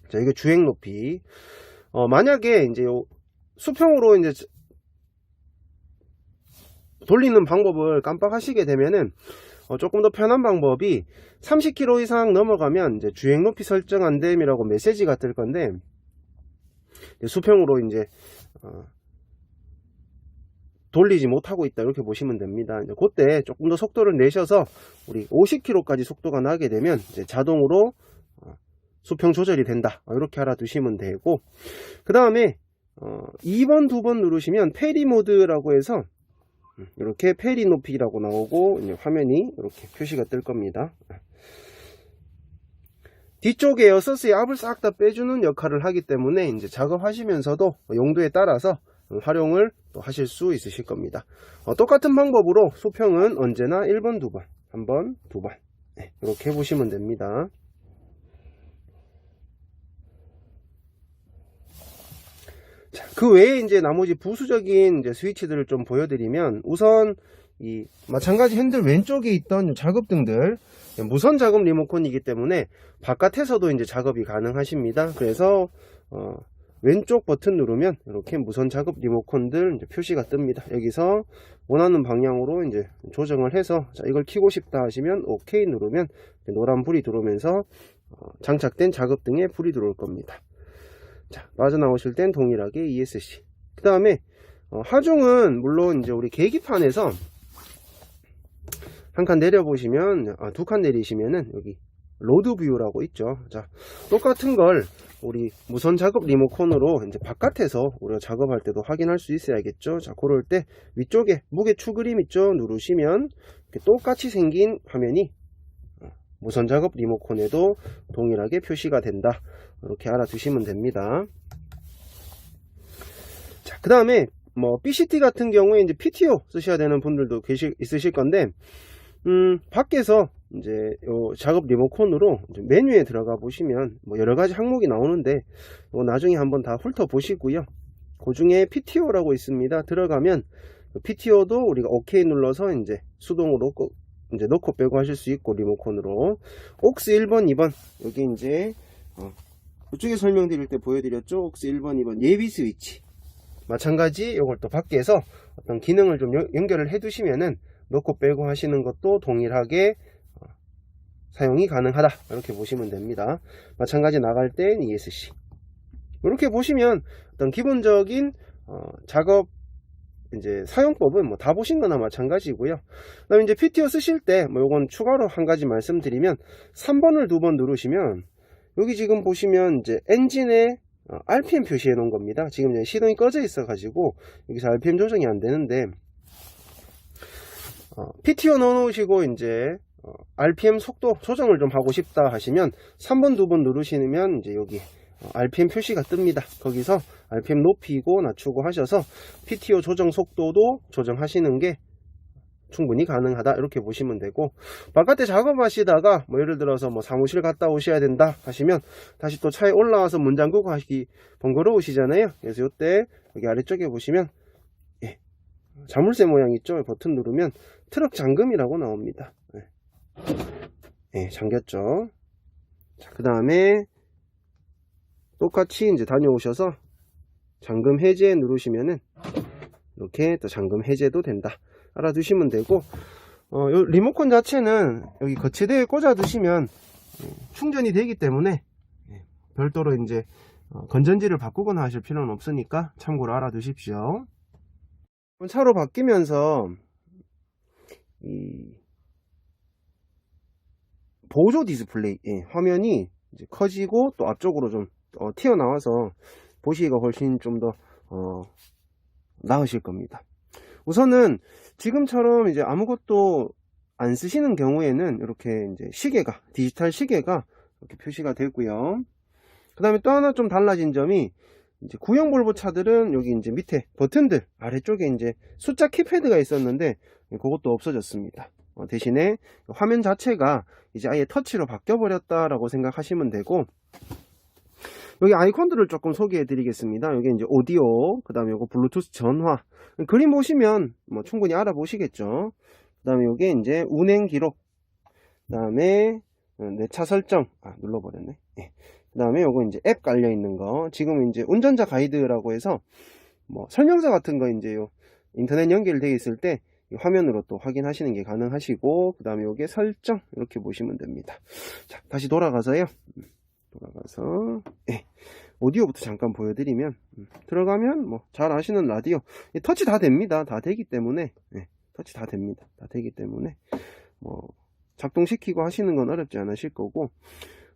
자, 이게 주행 높이. 만약에 이제 수평으로 이제 돌리는 방법을 깜빡하시게 되면은 조금 더 편한 방법이 30km 이상 넘어가면 이제 주행 높이 설정 안 됨이라고 메시지가 뜰 건데, 수평으로 이제 돌리지 못하고 있다 이렇게 보시면 됩니다. 이제 그때 조금 더 속도를 내셔서 우리 50km까지 속도가 나게 되면 이제 자동으로 수평 조절이 된다 이렇게 알아두시면 되고, 그 다음에 2번 2번 누르시면 페리 모드라고 해서 이렇게 페리 높이라고 나오고 이제 화면이 이렇게 표시가 뜰 겁니다. 뒤쪽에 에어서스의 압을 싹 다 빼주는 역할을 하기 때문에 이제 작업하시면서도 용도에 따라서 활용을 또 하실 수 있으실 겁니다. 똑같은 방법으로 수평은 언제나 1번 2번 1번 2번 이렇게 해보시면 됩니다. 자, 그 외에 이제 나머지 부수적인 이제 스위치들을 좀 보여드리면, 우선 이 마찬가지 핸들 왼쪽에 있던 작업등들 무선 작업 리모컨이기 때문에 바깥에서도 이제 작업이 가능하십니다. 그래서 왼쪽 버튼 누르면 이렇게 무선 작업 리모컨들 이제 표시가 뜹니다. 여기서 원하는 방향으로 이제 조정을 해서, 자, 이걸 켜고 싶다 하시면 OK 누르면 노란 불이 들어오면서 장착된 작업등에 불이 들어올 겁니다. 자, 빠져나오실 땐 동일하게 ESC. 그 다음에 하중은 물론 이제 우리 계기판에서 한 칸 내려보시면, 2칸 내리시면은 여기 로드 뷰라고 있죠. 자, 똑같은 걸 우리 무선 작업 리모컨으로 이제 바깥에서 우리가 작업할 때도 확인할 수 있어야겠죠. 자, 그럴 때 위쪽에 무게 추 그림 있죠. 누르시면 이렇게 똑같이 생긴 화면이 무선 작업 리모컨에도 동일하게 표시가 된다. 이렇게 알아두시면 됩니다. 자, 그 다음에 뭐 PCT 같은 경우에 이제 PTO 쓰셔야 되는 분들도 있으실 건데, 밖에서 이제 요 작업 리모컨으로 이제 메뉴에 들어가 보시면 뭐 여러 가지 항목이 나오는데, 이거 나중에 한번 다 훑어 보시고요. 그 중에 PTO라고 있습니다. 들어가면 PTO도 우리가 OK 눌러서 이제 수동으로 이제 넣고 빼고 하실 수 있고, 리모컨으로 옥스 1번 2번 여기 이제 이쪽에 설명드릴 때 보여드렸죠. 옥스 1번 2번 예비 스위치 마찬가지, 이걸 또 밖에서 어떤 기능을 좀 연결을 해 두시면은 넣고 빼고 하시는 것도 동일하게 사용이 가능하다 이렇게 보시면 됩니다. 마찬가지 나갈 땐 ESC. 이렇게 보시면 어떤 기본적인 작업 이제 사용법은 뭐 다 보신 거나 마찬가지고요. 그다음에 이제 PTO 쓰실 때 뭐 요건 추가로 한 가지 말씀드리면, 3번을 2번 누르시면 여기 지금 보시면 이제 엔진에 RPM 표시해 놓은 겁니다. 지금 이제 시동이 꺼져 있어 가지고 여기서 RPM 조정이 안 되는데, PTO 넣어 놓으시고 이제 RPM 속도 조정을 좀 하고 싶다 하시면 3번 2번 누르시면 이제 여기 RPM 표시가 뜹니다. 거기서 RPM 높이고 낮추고 하셔서 PTO 조정 속도도 조정하시는 게 충분히 가능하다 이렇게 보시면 되고, 바깥에 작업하시다가 뭐 예를 들어서 뭐 사무실 갔다 오셔야 된다 하시면 다시 또 차에 올라와서 문 잠그고 하시기 번거로우시잖아요. 그래서 이때 여기 아래쪽에 보시면 자물쇠 모양 있죠. 버튼 누르면 트럭 잠금이라고 나옵니다. 잠겼죠. 자, 그 다음에 똑같이 이제 다녀오셔서 잠금 해제 누르시면은 이렇게 또 잠금 해제도 된다 알아두시면 되고, 요 리모컨 자체는 여기 거치대에 꽂아 두시면 충전이 되기 때문에 별도로 이제 건전지를 바꾸거나 하실 필요는 없으니까 참고로 알아두십시오. 차로 바뀌면서 이 보조 디스플레이 화면이 이제 커지고 또 앞쪽으로 좀 튀어나와서 보시기가 훨씬 좀 더 나으실 겁니다. 우선은 지금처럼 이제 아무것도 안 쓰시는 경우에는 이렇게 이제 시계가, 디지털 시계가 이렇게 표시가 되고요. 그 다음에 또 하나 좀 달라진 점이, 이제 구형 볼보 차들은 여기 이제 밑에 버튼들 아래쪽에 이제 숫자 키패드가 있었는데 그것도 없어졌습니다. 대신에 화면 자체가 이제 아예 터치로 바뀌어 버렸다라고 생각하시면 되고, 여기 아이콘들을 조금 소개해 드리겠습니다. 여기 이제 오디오, 그 다음에 요거 블루투스 전화, 그림 보시면 뭐 충분히 알아보시겠죠. 그 다음에 요게 이제 운행 기록, 그 다음에 내 차 설정, 눌러버렸네. 네. 그 다음에 요거 이제 앱 깔려 있는 거, 지금은 이제 운전자 가이드라고 해서 뭐 설명서 같은 거 이제 요 인터넷 연결되어 있을 때 화면으로 또 확인하시는 게 가능하시고, 그 다음에 요게 설정 이렇게 보시면 됩니다. 자, 다시 돌아가서요. 돌아가서 오디오부터 잠깐 보여드리면, 들어가면 뭐 잘 아시는 라디오, 터치 다 됩니다. 다 되기 때문에, 터치 다 됩니다. 다 되기 때문에 뭐 작동시키고 하시는 건 어렵지 않으실 거고,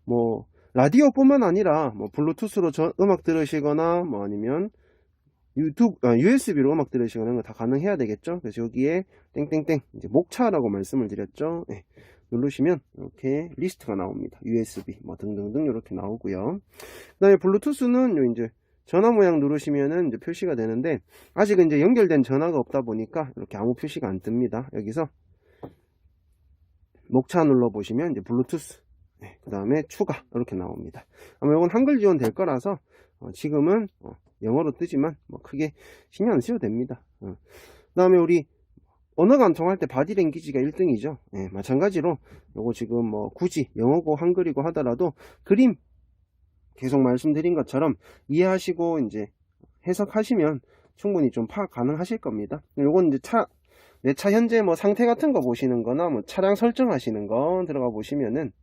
뭐 라디오 뿐만 아니라 뭐 블루투스로 음악 들으시거나 뭐 아니면 USB로 음악 들으시거나 거 다 가능해야 되겠죠. 그래서 여기에 땡땡땡 이제 목차라고 말씀을 드렸죠. 누르시면 이렇게 리스트가 나옵니다. USB 뭐 등등등 이렇게 나오고요. 그 다음에 블루투스는 요 이제 전화 모양 누르시면은 이제 표시가 되는데, 아직은 이제 연결된 전화가 없다 보니까 이렇게 아무 표시가 안 뜹니다. 여기서 목차 눌러 보시면 이제 블루투스, 그 다음에 추가 이렇게 나옵니다. 아마 이건 한글 지원 될 거라서 지금은 영어로 뜨지만 뭐 크게 신경 안 쓰셔도 됩니다. 그 다음에 우리 언어가 안 통할 때 바디랭귀지가 1등이죠. 마찬가지로 요거 지금 뭐 굳이 영어고 한글이고 하더라도 그림 계속 말씀드린 것처럼 이해하시고 이제 해석하시면 충분히 좀 파악 가능하실 겁니다. 요건 이제 내 차 현재 뭐 상태 같은 거 보시는 거나 뭐 차량 설정하시는 거 들어가 보시면은,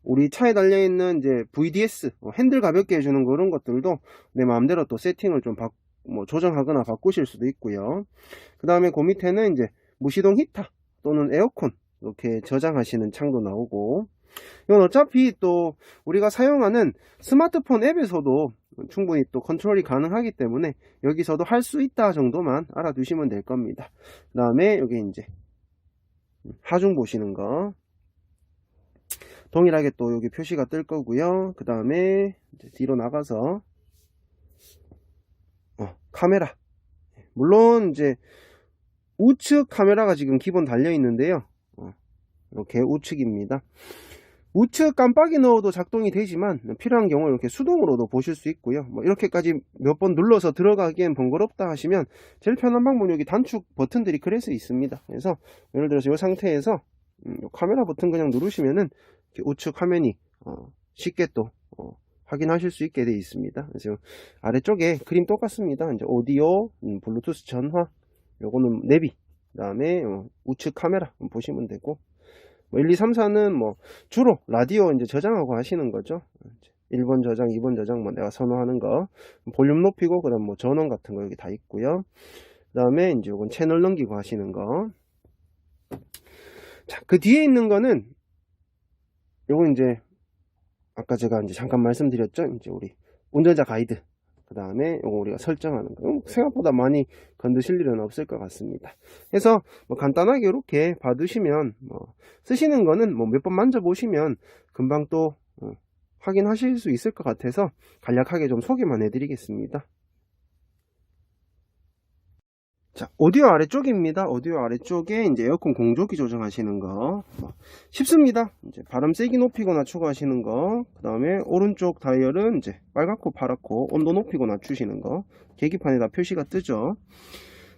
우리 차에 달려있는 이제 VDS, 핸들 가볍게 해주는 그런 것들도 내 마음대로 또 세팅을 좀 뭐 조정하거나 바꾸실 수도 있고요. 그 다음에 그 밑에는 이제 무시동 히터 또는 에어컨 이렇게 저장하시는 창도 나오고, 이건 어차피 또 우리가 사용하는 스마트폰 앱에서도 충분히 또 컨트롤이 가능하기 때문에 여기서도 할 수 있다 정도만 알아두시면 될 겁니다. 그 다음에 여기 이제 하중 보시는 거 동일하게 또 여기 표시가 뜰 거고요. 그 다음에 뒤로 나가서 카메라, 물론 이제 우측 카메라가 지금 기본 달려 있는데요. 이렇게 우측입니다. 우측 깜빡이 넣어도 작동이 되지만 필요한 경우 이렇게 수동으로도 보실 수 있고요. 뭐 이렇게까지 몇 번 눌러서 들어가기엔 번거롭다 하시면 제일 편한 방법은 여기 단축 버튼들이 그래서 있습니다. 그래서 예를 들어서 이 상태에서 카메라 버튼 그냥 누르시면은 우측 화면이 쉽게 또 확인하실 수 있게 되어 있습니다. 그래서 아래쪽에 그림 똑같습니다. 이제 오디오, 블루투스 전화, 요거는 내비, 그 다음에 우측 카메라 보시면 되고, 뭐 1, 2, 3, 4는 뭐 주로 라디오 이제 저장하고 하시는 거죠. 1번 저장, 2번 저장, 뭐 내가 선호하는 거, 볼륨 높이고, 그 다음 뭐 전원 같은 거 여기 다 있고요. 그 다음에 이제 요건 채널 넘기고 하시는 거. 자, 그 뒤에 있는 거는 요건 이제 아까 제가 이제 잠깐 말씀드렸죠. 이제 우리 운전자 가이드. 그 다음에 요거 우리가 설정하는 거. 생각보다 많이 건드실 일은 없을 것 같습니다. 그래서 뭐 간단하게 이렇게 봐두시면, 뭐 쓰시는 거는 뭐 몇 번 만져보시면 금방 또 확인하실 수 있을 것 같아서 간략하게 좀 소개만 해드리겠습니다. 자, 오디오 아래쪽입니다. 오디오 아래쪽에 이제 에어컨 공조기 조정하시는 거 쉽습니다. 이제 바람 세기 높이고 낮추고 하시는 거, 그 다음에 오른쪽 다이얼은 이제 빨갛고 파랗고 온도 높이고 낮추시는 거 계기판에다 표시가 뜨죠.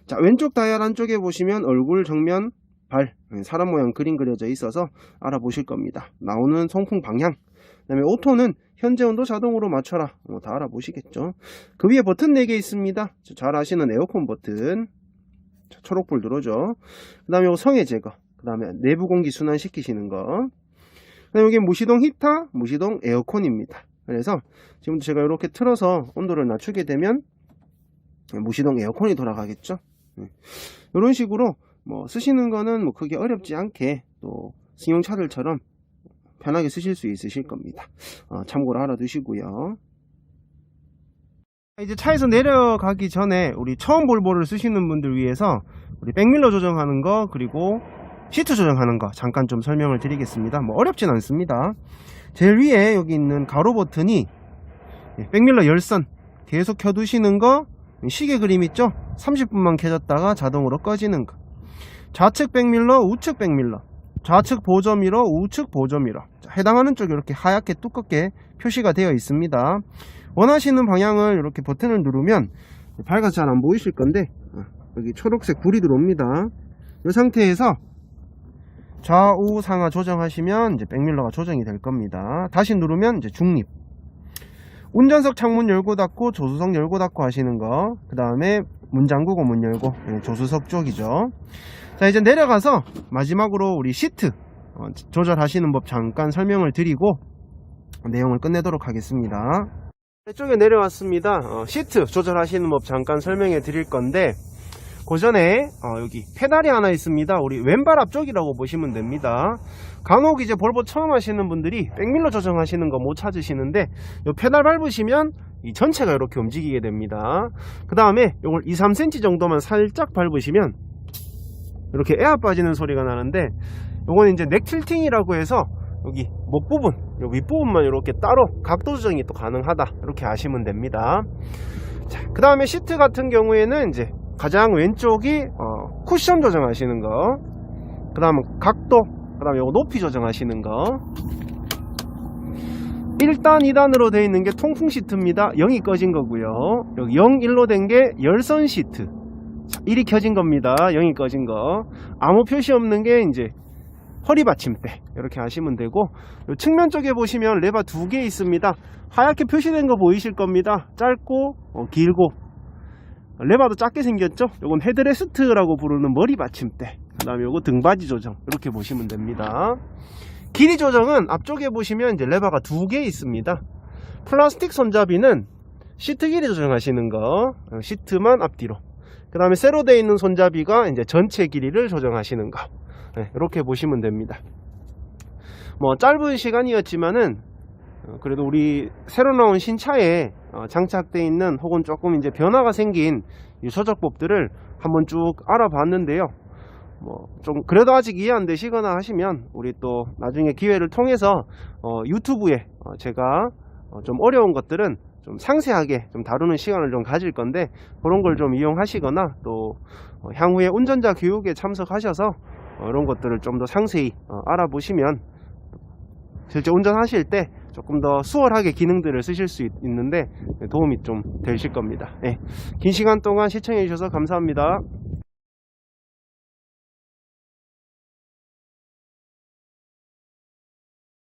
자, 왼쪽 다이얼 안쪽에 보시면 얼굴, 정면, 발, 사람 모양 그림 그려져 있어서 알아보실 겁니다. 나오는 송풍 방향, 그 다음에 오토는 현재 온도 자동으로 맞춰라, 다 알아보시겠죠. 그 위에 버튼 4개 있습니다. 잘 아시는 에어컨 버튼, 초록불 누르죠. 그 다음에 성해 제거, 그 다음에 내부 공기 순환 시키시는 거, 그 다음에 여기 무시동 히터, 무시동 에어컨입니다. 그래서 지금 제가 이렇게 틀어서 온도를 낮추게 되면 무시동 에어컨이 돌아가겠죠. 이런 식으로 뭐 쓰시는 거는 뭐 크게 어렵지 않게 또 승용차들처럼 편하게 쓰실 수 있으실 겁니다. 참고로 알아두시고요. 이제 차에서 내려가기 전에 우리 처음 볼보를 쓰시는 분들 위해서 우리 백밀러 조정하는 거 그리고 시트 조정하는 거 잠깐 좀 설명을 드리겠습니다. 뭐 어렵진 않습니다. 제일 위에 여기 있는 가로 버튼이 백밀러 열선 계속 켜두시는 거, 시계 그림 있죠? 30분만 켜졌다가 자동으로 꺼지는 거. 좌측 백밀러, 우측 백밀러, 좌측 보조미러, 우측 보조미러, 해당하는 쪽에 이렇게 하얗게 두껍게 표시가 되어 있습니다. 원하시는 방향을 이렇게 버튼을 누르면 밝아서 잘 안 보이실 건데 여기 초록색 불이 들어옵니다. 이 상태에서 좌우 상하 조정하시면 이제 백밀러가 조정이 될 겁니다. 다시 누르면 이제 중립. 운전석 창문 열고 닫고 조수석 열고 닫고 하시는 거, 그 다음에 문 잠그고 문 열고, 조수석 쪽이죠. 자, 이제 내려가서 마지막으로 우리 시트 조절하시는 법 잠깐 설명을 드리고 내용을 끝내도록 하겠습니다. 이쪽에 내려왔습니다. 시트 조절하시는 법 잠깐 설명해 드릴 건데, 그 전에 여기 페달이 하나 있습니다. 우리 왼발 앞쪽이라고 보시면 됩니다. 간혹 이제 볼보 처음 하시는 분들이 백밀러 조정하시는 거 못 찾으시는데 이 페달 밟으시면 이 전체가 이렇게 움직이게 됩니다. 그 다음에 이걸 2-3cm 정도만 살짝 밟으시면 이렇게 에어 빠지는 소리가 나는데, 이건 이제 넥 틸팅이라고 해서 여기 목 부분, 요 윗부분만 이렇게 따로 각도 조정이 또 가능하다, 이렇게 아시면 됩니다. 자, 그 다음에 시트 같은 경우에는 이제 가장 왼쪽이 쿠션 조정하시는 거, 그 다음 각도, 그 다음에 요거 높이 조정하시는 거. 1단 2단으로 되어 있는 게 통풍 시트입니다. 0이 꺼진 거고요. 여기 0, 1로 된 게 열선 시트, 1이 켜진 겁니다. 0이 꺼진 거. 아무 표시 없는 게 이제 허리 받침대, 이렇게 하시면 되고, 요 측면 쪽에 보시면 레바 2개 있습니다. 하얗게 표시된 거 보이실 겁니다. 짧고 길고. 레바도 작게 생겼죠? 요건 헤드레스트라고 부르는 머리 받침대, 그 다음에 요거 등받이 조정, 이렇게 보시면 됩니다. 길이 조정은 앞쪽에 보시면 이제 레바가 2개 있습니다. 플라스틱 손잡이는 시트 길이 조정하시는 거, 시트만 앞뒤로. 그 다음에 쇠로 되어 있는 손잡이가 이제 전체 길이를 조정하시는 거, 이렇게 보시면 됩니다. 뭐 짧은 시간이었지만은 그래도 우리 새로 나온 신차에 장착되어 있는 혹은 조금 이제 변화가 생긴 이 조작법들을 한번 쭉 알아봤는데요. 뭐 좀 그래도 아직 이해 안 되시거나 하시면 우리 또 나중에 기회를 통해서 유튜브에 제가 좀 어려운 것들은 좀 상세하게 좀 다루는 시간을 좀 가질 건데, 그런 걸 좀 이용하시거나 또 향후에 운전자 교육에 참석하셔서 이런 것들을 좀 더 상세히 알아보시면 실제 운전하실 때 조금 더 수월하게 기능들을 쓰실 수 있는데 도움이 좀 되실 겁니다. 긴 시간 동안 시청해 주셔서 감사합니다.